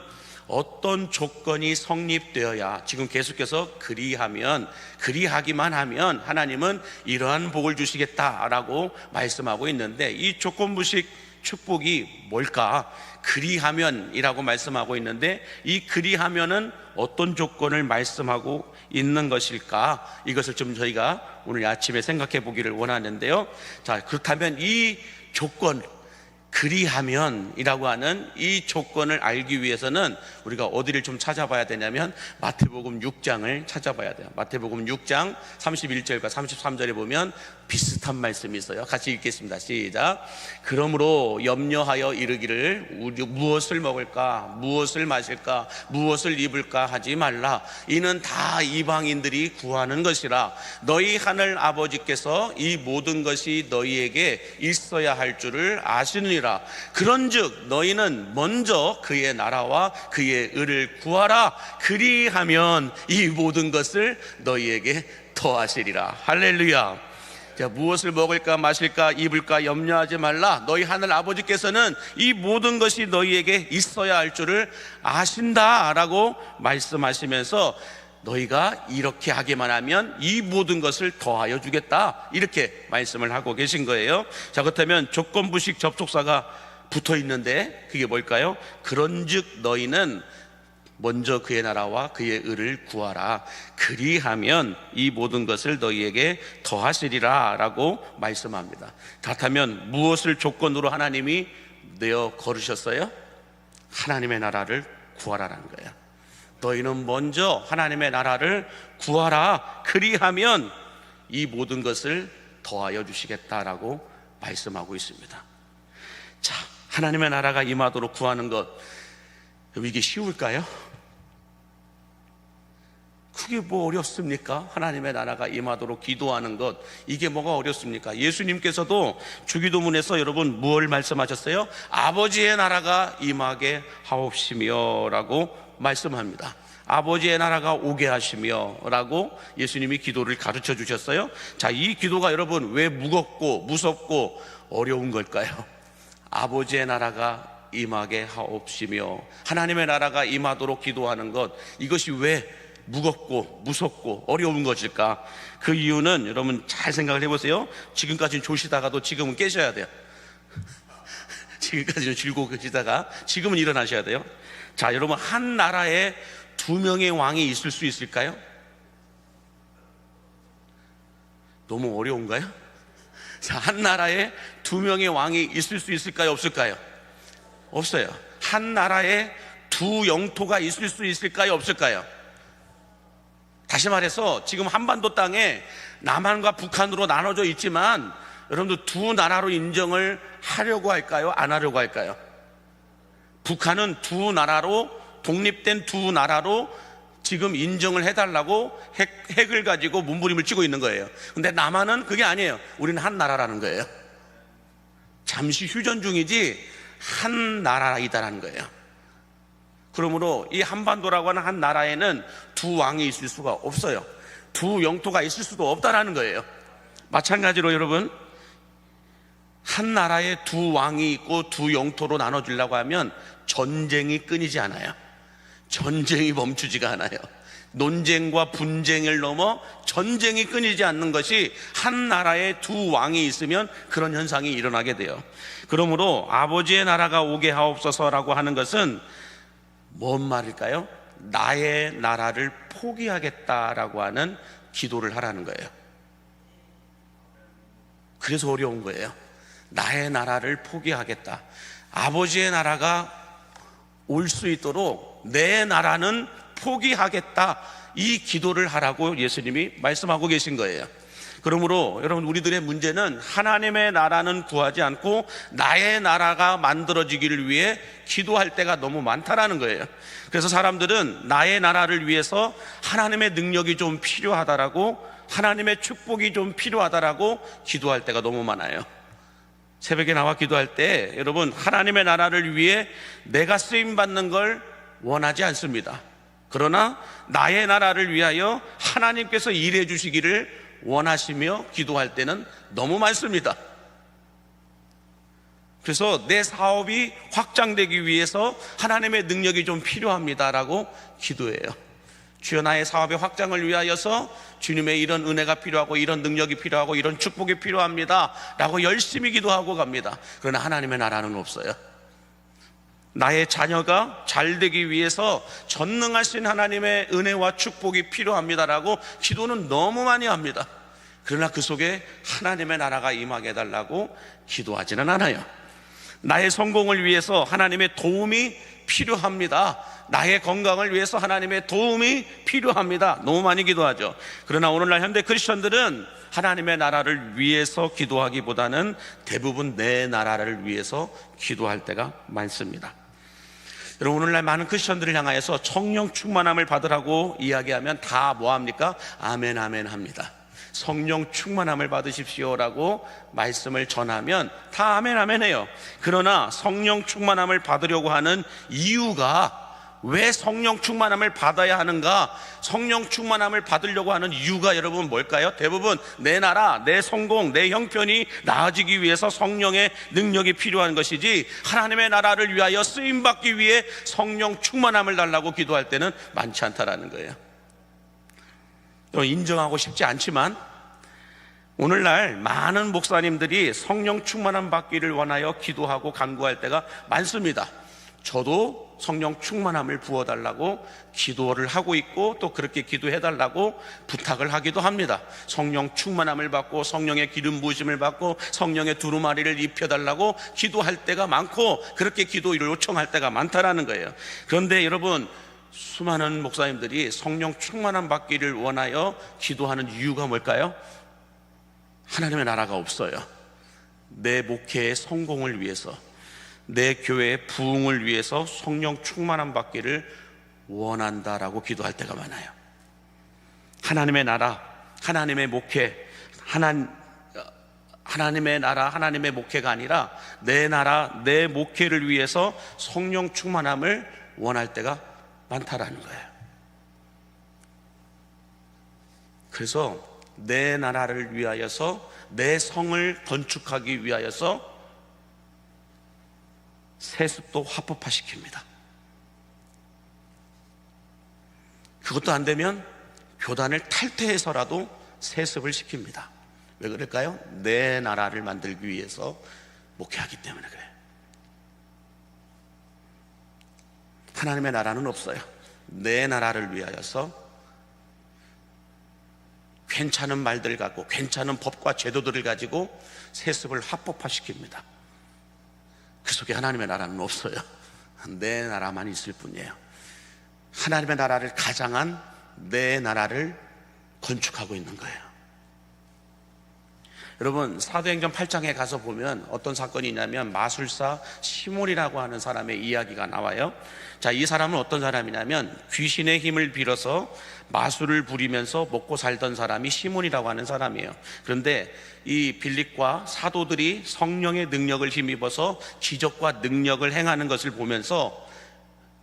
B: 어떤 조건이 성립되어야, 지금 계속해서 그리하기만 하면 하나님은 이러한 복을 주시겠다라고 말씀하고 있는데, 이 조건부식 축복이 뭘까? 그리하면이라고 말씀하고 있는데, 이 그리하면은 어떤 조건을 말씀하고 있는 것일까? 이것을 좀 저희가 오늘 아침에 생각해 보기를 원하는데요. 자, 그렇다면 이 조건, 그리하면이라고 하는 이 조건을 알기 위해서는 우리가 어디를 좀 찾아봐야 되냐면 마태복음 6장을 찾아봐야 돼요. 마태복음 6장 31절과 33절에 보면 비슷한 말씀이 있어요. 같이 읽겠습니다. 시작. 그러므로 염려하여 이르기를 우리 무엇을 먹을까, 무엇을 마실까, 무엇을 입을까 하지 말라. 이는 다 이방인들이 구하는 것이라. 너희 하늘 아버지께서 이 모든 것이 너희에게 있어야 할 줄을 아시느니라. 그런즉 너희는 먼저 그의 나라와 그의 의를 구하라. 그리하면 이 모든 것을 너희에게 더하시리라. 할렐루야. 자, 무엇을 먹을까 마실까 입을까 염려하지 말라. 너희 하늘 아버지께서는 이 모든 것이 너희에게 있어야 할 줄을 아신다라고 말씀하시면서 너희가 이렇게 하기만 하면 이 모든 것을 더하여 주겠다, 이렇게 말씀을 하고 계신 거예요. 자, 그렇다면 조건부식 접속사가 붙어 있는데 그게 뭘까요? 그런즉 너희는 먼저 그의 나라와 그의 의를 구하라. 그리하면 이 모든 것을 너희에게 더하시리라 라고 말씀합니다. 그렇다면 무엇을 조건으로 하나님이 내어 걸으셨어요? 하나님의 나라를 구하라라는 거예요. 너희는 먼저 하나님의 나라를 구하라. 그리하면 이 모든 것을 더하여 주시겠다라고 말씀하고 있습니다. 자, 하나님의 나라가 임하도록 구하는 것, 이게 쉬울까요? 그게 뭐 어렵습니까? 하나님의 나라가 임하도록 기도하는 것, 이게 뭐가 어렵습니까? 예수님께서도 주기도문에서 여러분 뭘 말씀하셨어요? 아버지의 나라가 임하게 하옵시며 라고 말씀합니다. 아버지의 나라가 오게 하시며 라고 예수님이 기도를 가르쳐 주셨어요. 자, 이 기도가 여러분 왜 무겁고 무섭고 어려운 걸까요? 아버지의 나라가 임하게 하옵시며, 하나님의 나라가 임하도록 기도하는 것, 이것이 왜 무겁고 무섭고 어려운 것일까? 그 이유는 여러분 잘 생각을 해보세요. 지금까지는 조시다가도 지금은 깨셔야 돼요. 지금까지는 즐거워 계시다가 지금은 일어나셔야 돼요. 자, 여러분, 한 나라에 두 명의 왕이 있을 수 있을까요? 너무 어려운가요? 자, 한 나라에 두 명의 왕이 있을 수 있을까요? 없을까요? 없어요. 한 나라에 두 영토가 있을 수 있을까요? 없을까요? 다시 말해서 지금 한반도 땅에 남한과 북한으로 나눠져 있지만 여러분들 두 나라로 인정을 하려고 할까요? 안 하려고 할까요? 북한은 두 나라로, 독립된 두 나라로 지금 인정을 해달라고 핵을 가지고 몸부림을 치고 있는 거예요. 근데 남한은 그게 아니에요. 우리는 한 나라라는 거예요. 잠시 휴전 중이지 한 나라이다라는 거예요. 그러므로 이 한반도라고 하는 한 나라에는 두 왕이 있을 수가 없어요. 두 영토가 있을 수도 없다라는 거예요. 마찬가지로 여러분, 한 나라에 두 왕이 있고 두 영토로 나눠주려고 하면 전쟁이 끊이지 않아요. 전쟁이 멈추지가 않아요. 논쟁과 분쟁을 넘어 전쟁이 끊이지 않는 것이 한 나라에 두 왕이 있으면 그런 현상이 일어나게 돼요. 그러므로 아버지의 나라가 오게 하옵소서라고 하는 것은 뭔 말일까요? 나의 나라를 포기하겠다라고 하는 기도를 하라는 거예요. 그래서 어려운 거예요. 나의 나라를 포기하겠다. 아버지의 나라가 올 수 있도록 내 나라는 포기하겠다, 이 기도를 하라고 예수님이 말씀하고 계신 거예요. 그러므로 여러분, 우리들의 문제는 하나님의 나라는 구하지 않고 나의 나라가 만들어지기를 위해 기도할 때가 너무 많다라는 거예요. 그래서 사람들은 나의 나라를 위해서 하나님의 능력이 좀 필요하다라고, 하나님의 축복이 좀 필요하다라고 기도할 때가 너무 많아요. 새벽에 나와 기도할 때 여러분, 하나님의 나라를 위해 내가 쓰임받는 걸 원하지 않습니다. 그러나 나의 나라를 위하여 하나님께서 일해 주시기를 원하시며 기도할 때는 너무 많습니다. 그래서 내 사업이 확장되기 위해서 하나님의 능력이 좀 필요합니다라고 기도해요. 주여, 나의 사업의 확장을 위하여서 주님의 이런 은혜가 필요하고 이런 능력이 필요하고 이런 축복이 필요합니다 라고 열심히 기도하고 갑니다. 그러나 하나님의 나라는 없어요. 나의 자녀가 잘 되기 위해서 전능하신 하나님의 은혜와 축복이 필요합니다라고 기도는 너무 많이 합니다. 그러나 그 속에 하나님의 나라가 임하게 해달라고 기도하지는 않아요. 나의 성공을 위해서 하나님의 도움이 필요합니다. 나의 건강을 위해서 하나님의 도움이 필요합니다. 너무 많이 기도하죠. 그러나 오늘날 현대 크리스천들은 하나님의 나라를 위해서 기도하기보다는 대부분 내 나라를 위해서 기도할 때가 많습니다. 여러분, 오늘날 많은 크리스천들을 향하여서 성령 충만함을 받으라고 이야기하면 다 뭐합니까? 아멘 아멘 합니다. 성령 충만함을 받으십시오라고 말씀을 전하면 다 아멘 아멘 해요. 그러나 성령 충만함을 받으려고 하는 이유가, 왜 성령 충만함을 받아야 하는가? 성령 충만함을 받으려고 하는 이유가 여러분 뭘까요? 대부분 내 나라, 내 성공, 내 형편이 나아지기 위해서 성령의 능력이 필요한 것이지, 하나님의 나라를 위하여 쓰임받기 위해 성령 충만함을 달라고 기도할 때는 많지 않다라는 거예요. 인정하고 싶지 않지만 오늘날 많은 목사님들이 성령 충만함 받기를 원하여 기도하고 간구할 때가 많습니다. 저도 성령 충만함을 부어달라고 기도를 하고 있고, 또 그렇게 기도해달라고 부탁을 하기도 합니다. 성령 충만함을 받고 성령의 기름 부으심을 받고 성령의 두루마리를 입혀달라고 기도할 때가 많고, 그렇게 기도를 요청할 때가 많다라는 거예요. 그런데 여러분, 수많은 목사님들이 성령 충만함 받기를 원하여 기도하는 이유가 뭘까요? 하나님의 나라가 없어요. 내 목회의 성공을 위해서, 내 교회의 부흥을 위해서 성령 충만함 받기를 원한다라고 기도할 때가 많아요. 하나님의 나라, 하나님의 목회, 하나님의 나라, 하나님의 목회가 아니라 내 나라, 내 목회를 위해서 성령 충만함을 원할 때가 많다라는 거예요. 그래서 내 나라를 위하여서, 내 성을 건축하기 위하여서 세습도 합법화시킵니다. 그것도 안 되면 교단을 탈퇴해서라도 세습을 시킵니다. 왜 그럴까요? 내 나라를 만들기 위해서 목회하기 때문에 그래요. 하나님의 나라는 없어요. 내 나라를 위하여서 괜찮은 말들 갖고, 괜찮은 법과 제도들을 가지고 세습을 합법화시킵니다. 그 속에 하나님의 나라는 없어요. 내 나라만 있을 뿐이에요. 하나님의 나라를 가장한 내 나라를 건축하고 있는 거예요. 여러분, 사도행전 8장에 가서 보면 어떤 사건이 있냐면 마술사 시몬이라고 하는 사람의 이야기가 나와요. 자, 이 사람은 어떤 사람이냐면 귀신의 힘을 빌어서 마술을 부리면서 먹고 살던 사람이 시몬이라고 하는 사람이에요. 그런데 이 빌립과 사도들이 성령의 능력을 힘입어서 기적과 능력을 행하는 것을 보면서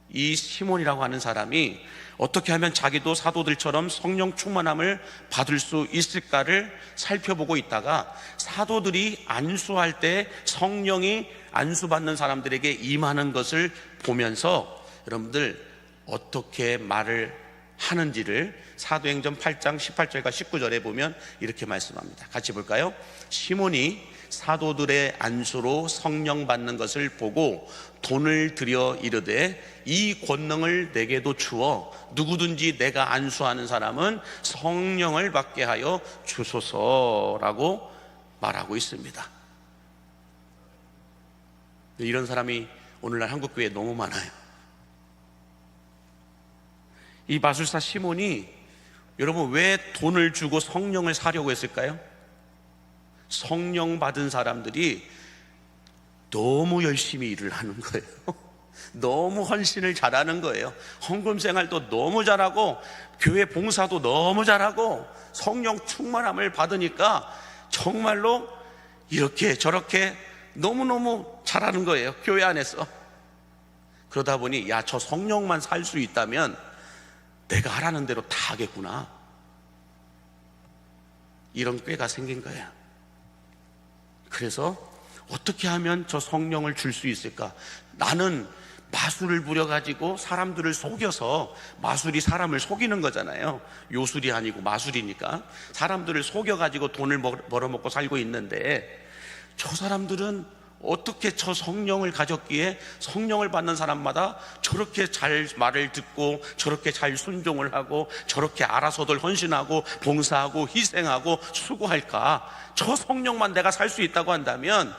B: 이 시몬이라고 하는 사람이 어떻게 하면 자기도 사도들처럼 성령 충만함을 받을 수 있을까를 살펴보고 있다가, 사도들이 안수할 때 성령이 안수받는 사람들에게 임하는 것을 보면서 여러분들 어떻게 말을 하는지를 사도행전 8장 18절과 19절에 보면 이렇게 말씀합니다. 같이 볼까요? 시몬이 사도들의 안수로 성령 받는 것을 보고 돈을 들여 이르되, 이 권능을 내게도 주어 누구든지 내가 안수하는 사람은 성령을 받게 하여 주소서라고 말하고 있습니다. 이런 사람이 오늘날 한국 교회에 너무 많아요. 이 마술사 시몬이 여러분 왜 돈을 주고 성령을 사려고 했을까요? 성령 받은 사람들이 너무 열심히 일을 하는 거예요. 너무 헌신을 잘하는 거예요. 헌금 생활도 너무 잘하고 교회 봉사도 너무 잘하고 성령 충만함을 받으니까 정말로 이렇게 저렇게 너무너무 잘하는 거예요, 교회 안에서. 그러다 보니 야, 저 성령만 살 수 있다면 내가 하라는 대로 다 하겠구나, 이런 꾀가 생긴 거예요. 그래서 어떻게 하면 저 성령을 줄 수 있을까? 나는 마술을 부려가지고 사람들을 속여서, 마술이 사람을 속이는 거잖아요. 요술이 아니고 마술이니까 사람들을 속여가지고 돈을 벌어먹고 살고 있는데, 저 사람들은 어떻게 저 성령을 가졌기에 성령을 받는 사람마다 저렇게 잘 말을 듣고 저렇게 잘 순종을 하고 저렇게 알아서들 헌신하고 봉사하고 희생하고 수고할까? 저 성령만 내가 살 수 있다고 한다면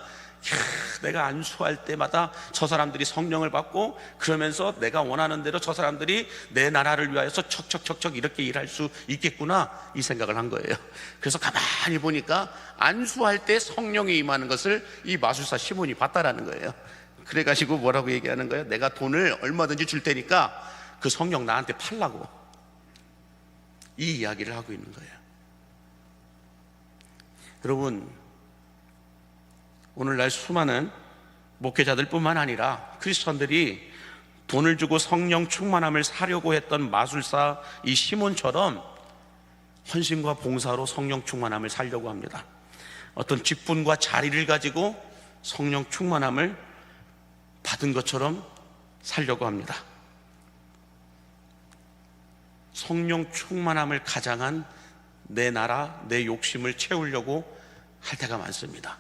B: 내가 안수할 때마다 저 사람들이 성령을 받고, 그러면서 내가 원하는 대로 저 사람들이 내 나라를 위하여서 척척척척 이렇게 일할 수 있겠구나, 이 생각을 한 거예요. 그래서 가만히 보니까 안수할 때 성령이 임하는 것을 이 마술사 시몬이 봤다라는 거예요. 그래가지고 뭐라고 얘기하는 거예요? 내가 돈을 얼마든지 줄 테니까 그 성령 나한테 팔라고, 이 이야기를 하고 있는 거예요. 여러분, 오늘날 수많은 목회자들 뿐만 아니라 크리스천들이 돈을 주고 성령 충만함을 사려고 했던 마술사 이 시몬처럼 헌신과 봉사로 성령 충만함을 살려고 합니다. 어떤 직분과 자리를 가지고 성령 충만함을 받은 것처럼 살려고 합니다. 성령 충만함을 가장한 내 나라, 내 욕심을 채우려고 할 때가 많습니다.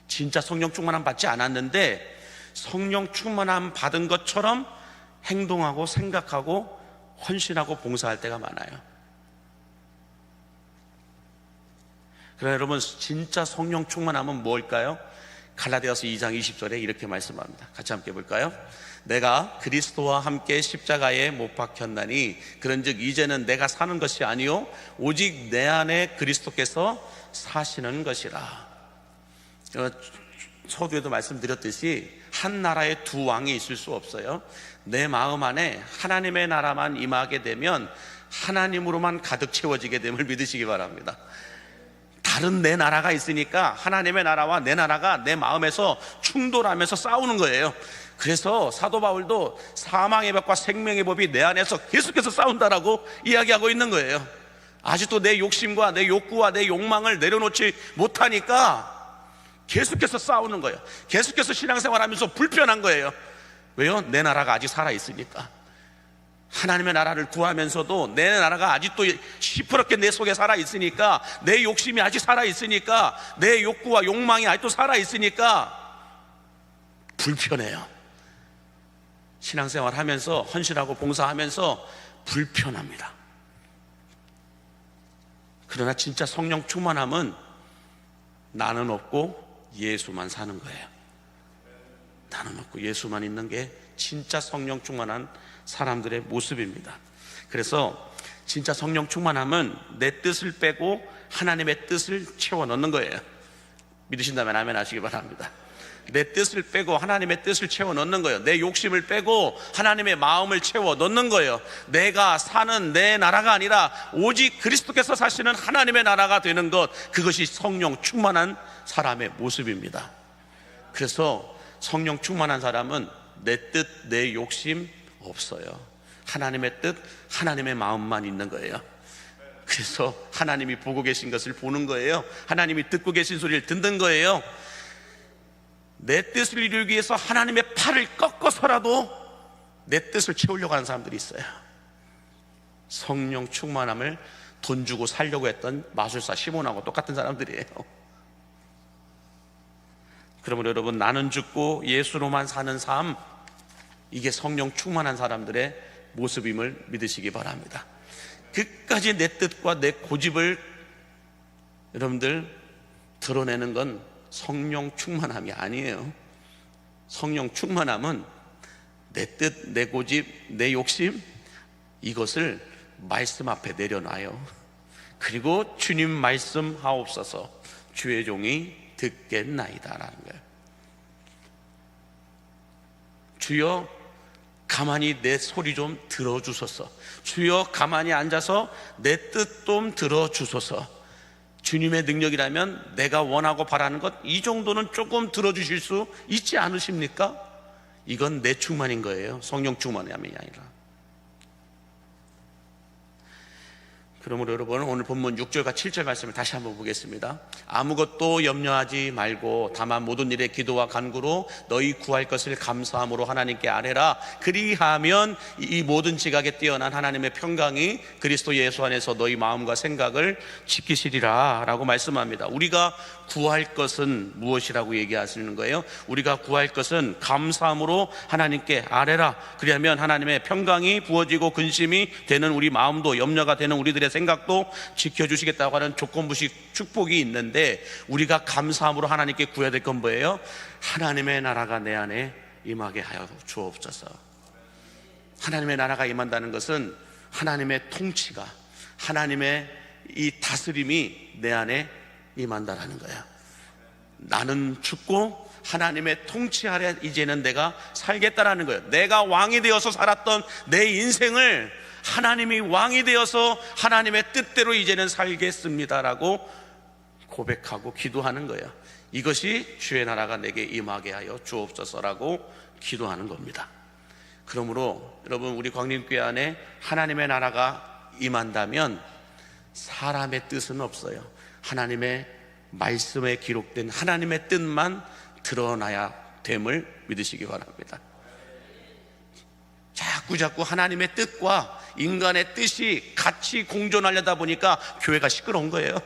B: 진짜 성령 충만함 받지 않았는데 성령 충만함 받은 것처럼 행동하고 생각하고 헌신하고 봉사할 때가 많아요. 그러나 여러분, 진짜 성령 충만함은 뭘까요? 갈라디아서 2장 20절에 이렇게 말씀합니다. 같이 함께 볼까요? 내가 그리스도와 함께 십자가에 못 박혔나니 그런즉 이제는 내가 사는 것이 아니요 오직 내 안에 그리스도께서 사시는 것이라. 서두에도 말씀드렸듯이 한 나라에 두 왕이 있을 수 없어요. 내 마음 안에 하나님의 나라만 임하게 되면 하나님으로만 가득 채워지게 됨을 믿으시기 바랍니다. 다른 내 나라가 있으니까 하나님의 나라와 내 나라가 내 마음에서 충돌하면서 싸우는 거예요. 그래서 사도 바울도 사망의 법과 생명의 법이 내 안에서 계속해서 싸운다라고 이야기하고 있는 거예요. 아직도 내 욕심과 내 욕구와 내 욕망을 내려놓지 못하니까 계속해서 싸우는 거예요. 계속해서 신앙생활하면서 불편한 거예요. 왜요? 내 나라가 아직 살아있으니까. 하나님의 나라를 구하면서도 내 나라가 아직도 시퍼렇게 내 속에 살아있으니까, 내 욕심이 아직 살아있으니까, 내 욕구와 욕망이 아직도 살아있으니까 불편해요. 신앙생활 하면서, 헌신하고 봉사하면서 불편합니다. 그러나 진짜 성령 충만함은 나는 없고 예수만 사는 거예요. 나는 없고 예수만 있는 게 진짜 성령 충만한 사람들의 모습입니다. 그래서 진짜 성령 충만함은 내 뜻을 빼고 하나님의 뜻을 채워 넣는 거예요. 믿으신다면 아멘 하시기 바랍니다. 내 뜻을 빼고 하나님의 뜻을 채워 넣는 거예요. 내 욕심을 빼고 하나님의 마음을 채워 넣는 거예요. 내가 사는 내 나라가 아니라 오직 그리스도께서 사시는 하나님의 나라가 되는 것, 그것이 성령 충만한 사람의 모습입니다. 그래서 성령 충만한 사람은 내 뜻, 내 욕심 없어요. 하나님의 뜻, 하나님의 마음만 있는 거예요. 그래서 하나님이 보고 계신 것을 보는 거예요. 하나님이 듣고 계신 소리를 듣는 거예요. 내 뜻을 이루기 위해서 하나님의 팔을 꺾어서라도 내 뜻을 채우려고 하는 사람들이 있어요. 성령 충만함을 돈 주고 살려고 했던 마술사 시몬하고 똑같은 사람들이에요. 그러므로 여러분, 나는 죽고 예수로만 사는 삶, 이게 성령 충만한 사람들의 모습임을 믿으시기 바랍니다. 끝까지 내 뜻과 내 고집을 여러분들 드러내는 건 성령 충만함이 아니에요. 성령 충만함은 내 뜻, 내 고집, 내 욕심, 이것을 말씀 앞에 내려놔요. 그리고 주님 말씀하옵소서, 주의 종이 듣겠나이다라는 거예요. 주여 가만히 내 소리 좀 들어주소서. 주여 가만히 앉아서 내 뜻 좀 들어주소서. 주님의 능력이라면 내가 원하고 바라는 것, 이 정도는 조금 들어주실 수 있지 않으십니까? 이건 내 충만인 거예요. 성령 충만함이 아니라. 그러므로 여러분, 오늘 본문 6절과 7절 말씀을 다시 한번 보겠습니다. 아무것도 염려하지 말고 다만 모든 일에 기도와 간구로 너희 구할 것을 감사함으로 하나님께 아뢰라. 그리하면 이 모든 지각에 뛰어난 하나님의 평강이 그리스도 예수 안에서 너희 마음과 생각을 지키시리라 라고 말씀합니다. 우리가 구할 것은 무엇이라고 얘기하시는 거예요? 우리가 구할 것은 감사함으로 하나님께 아뢰라. 그리하면 하나님의 평강이 부어지고 근심이 되는 우리 마음도, 염려가 되는 우리들의 생각도 지켜주시겠다고 하는 조건부식 축복이 있는데, 우리가 감사함으로 하나님께 구해야 될 건 뭐예요? 하나님의 나라가 내 안에 임하게 하여 주옵소서. 하나님의 나라가 임한다는 것은 하나님의 통치가, 하나님의 이 다스림이 내 안에 임한다라는 거야. 나는 죽고 하나님의 통치 아래 이제는 내가 살겠다라는 거예요. 내가 왕이 되어서 살았던 내 인생을 하나님이 왕이 되어서 하나님의 뜻대로 이제는 살겠습니다라고 고백하고 기도하는 거예요. 이것이 주의 나라가 내게 임하게 하여 주옵소서라고 기도하는 겁니다. 그러므로 여러분, 우리 광림교회 안에 하나님의 나라가 임한다면 사람의 뜻은 없어요. 하나님의 말씀에 기록된 하나님의 뜻만 드러나야 됨을 믿으시기 바랍니다. 자꾸 하나님의 뜻과 인간의 뜻이 같이 공존하려다 보니까 교회가 시끄러운 거예요.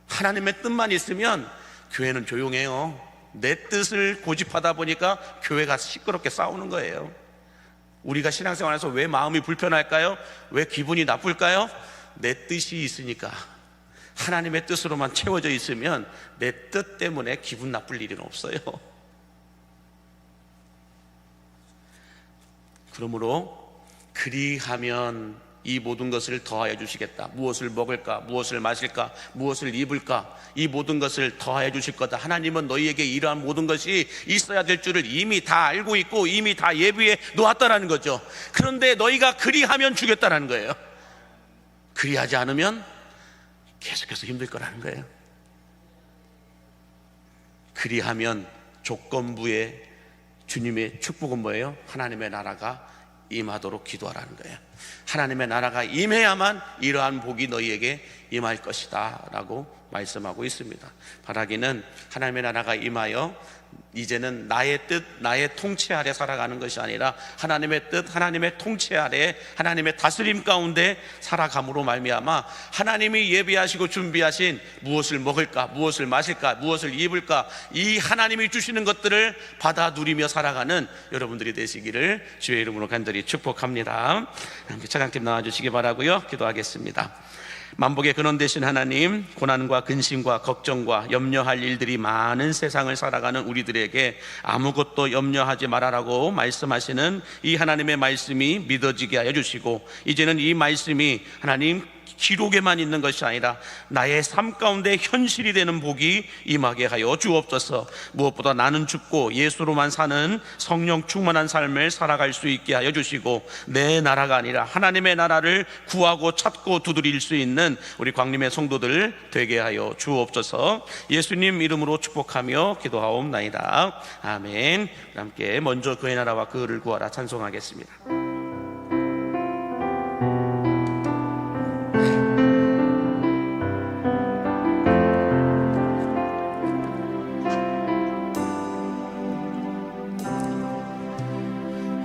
B: 하나님의 뜻만 있으면 교회는 조용해요. 내 뜻을 고집하다 보니까 교회가 시끄럽게 싸우는 거예요. 우리가 신앙생활에서 왜 마음이 불편할까요? 왜 기분이 나쁠까요? 내 뜻이 있으니까. 하나님의 뜻으로만 채워져 있으면 내 뜻 때문에 기분 나쁠 일은 없어요. 그러므로 그리하면 이 모든 것을 더하여 주시겠다. 무엇을 먹을까? 무엇을 마실까? 무엇을 입을까? 이 모든 것을 더하여 주실 거다. 하나님은 너희에게 이러한 모든 것이 있어야 될 줄을 이미 다 알고 있고 이미 다 예비해 놓았다라는 거죠. 그런데 너희가 그리하면 주겠다라는 거예요. 그리하지 않으면 계속해서 힘들 거라는 거예요. 그리하면 조건부의 주님의 축복은 뭐예요? 하나님의 나라가 임하도록 기도하라는 거예요. 하나님의 나라가 임해야만 이러한 복이 너희에게 임할 것이다 라고 말씀하고 있습니다. 바라기는 하나님의 나라가 임하여 이제는 나의 뜻, 나의 통치 아래 살아가는 것이 아니라 하나님의 뜻, 하나님의 통치 아래, 하나님의 다스림 가운데 살아감으로 말미암아 하나님이 예비하시고 준비하신 무엇을 먹을까, 무엇을 마실까, 무엇을 입을까, 이 하나님이 주시는 것들을 받아 누리며 살아가는 여러분들이 되시기를 주의 이름으로 간절히 축복합니다. 차강팀 나와주시기 바라고요. 기도하겠습니다. 만복의 근원 되신 하나님, 고난과 근심과 걱정과 염려할 일들이 많은 세상을 살아가는 우리들에게 아무것도 염려하지 말아라고 말씀하시는 이 하나님의 말씀이 믿어지게 하여 주시고, 이제는 이 말씀이 하나님 기록에만 있는 것이 아니라 나의 삶 가운데 현실이 되는 복이 임하게 하여 주옵소서. 무엇보다 나는 죽고 예수로만 사는 성령 충만한 삶을 살아갈 수 있게 하여 주시고, 내 나라가 아니라 하나님의 나라를 구하고 찾고 두드릴 수 있는 우리 광림의 성도들 되게 하여 주옵소서. 예수님 이름으로 축복하며 기도하옵나이다. 아멘. 함께 먼저 그의 나라와 그를 구하라 찬송하겠습니다.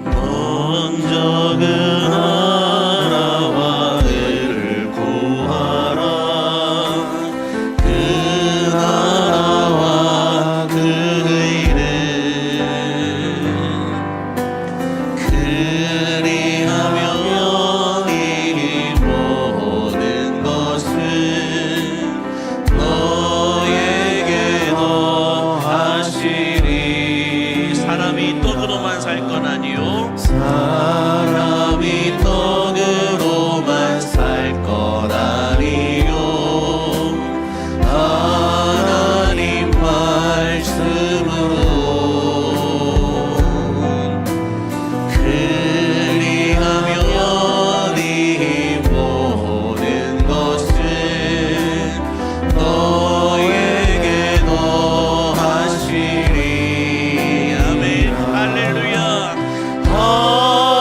A: 먼저 그 나라와 그를 구하라. 그 나라와 그 의를 그리하면 이 모든 것을 너에게 더하시리.
B: 사람이 떡으로만 살 건 아니요,
A: 사람이 떡으로만 살 것 아니요, 하나님 말씀으로 그리하면 이 모든 것을 너에게 더하시리.
B: 아멘. 할렐루야.
A: 할렐루야.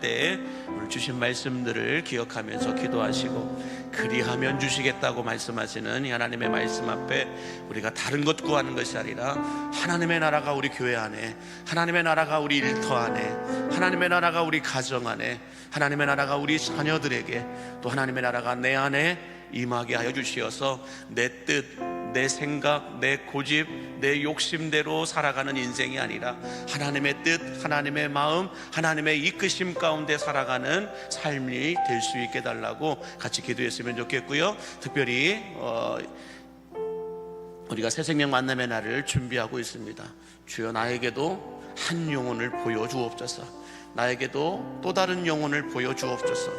B: 때 오늘 주신 말씀들을 기억하면서 기도하시고 그리하면 주시겠다고 말씀하시는 이 하나님의 말씀 앞에 우리가 다른 것 구하는 것이 아니라 하나님의 나라가 우리 교회 안에, 하나님의 나라가 우리 일터 안에, 하나님의 나라가 우리 가정 안에, 하나님의 나라가 우리 자녀들에게, 또 하나님의 나라가 내 안에 임하게 하여 주시어서 내 뜻, 내 생각, 내 고집, 내 욕심대로 살아가는 인생이 아니라 하나님의 뜻, 하나님의 마음, 하나님의 이끄심 가운데 살아가는 삶이 될 수 있게 달라고 같이 기도했으면 좋겠고요. 특별히 우리가 새 생명 만남의 날을 준비하고 있습니다. 주여, 나에게도 한 영혼을 보여주옵소서. 나에게도 또 다른 영혼을 보여주옵소서.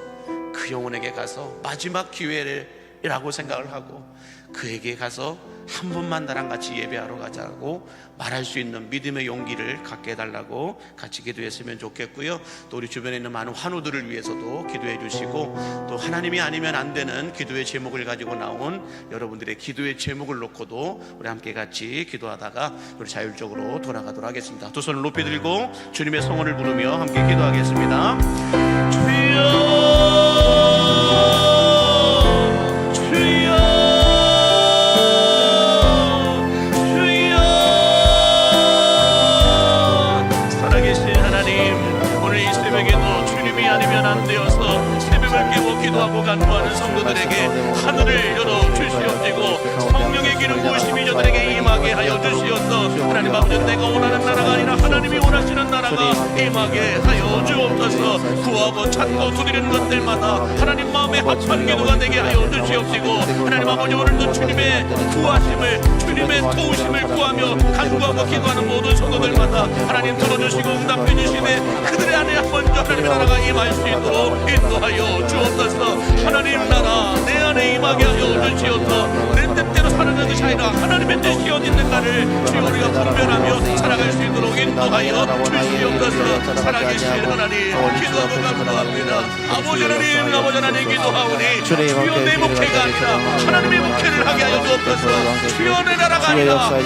B: 그 영혼에게 가서 마지막 기회라고 생각을 하고 그에게 가서 한 번만 나랑 같이 예배하러 가자고 말할 수 있는 믿음의 용기를 갖게 해달라고 같이 기도했으면 좋겠고요. 또 우리 주변에 있는 많은 환우들을 위해서도 기도해 주시고, 또 하나님이 아니면 안 되는 기도의 제목을 가지고 나온 여러분들의 기도의 제목을 놓고도 우리 함께 같이 기도하다가 우리 자율적으로 돌아가도록 하겠습니다. 두 손을 높이 들고 주님의 성원을 부르며 함께 기도하겠습니다. 주여, 기도하고 간구하는 성도들에게 하늘을 열어 주시옵시고 성령의 기름 부으심이 저들에게 임하게 하여 주시옵소서. 하나님 아버지, 내가 원하는 나라가 아니라 하나님이 원하시는 나라가 임하게 하여 주옵소서. 구하고 찾고 두드리는 것들마다 하나님 마음에 합한 기도가 되게 하여 주시옵시고, 하나님 아버지, 오늘도 주님의 구하심을, 주님의 도우심을 구하며 간구하고 기도하는 모든 성도들마다 하나님 들어주시고 응답해 주시되 그들의 안에 먼저 하나님의 나라가 임할 수 있도록 인도하여 주옵소서. 하나님 나라 내 안에 임하게 하여 주시옵소서. 내 뜻대로 사는 것이 아니라 하나님의 뜻이 어디 있는가를 주여 우리가 분별하며 살아갈 수 있도록 인도하여 주시옵소서. 살아계신 하나님, 기도하고 간구합니다. 아버지 하나님, 아버지 하나님, 기도하오니 주여 내 목회가 아니라 하나님의 목회를 하게 하여 주옵소서. 주여 내 나라가 아니라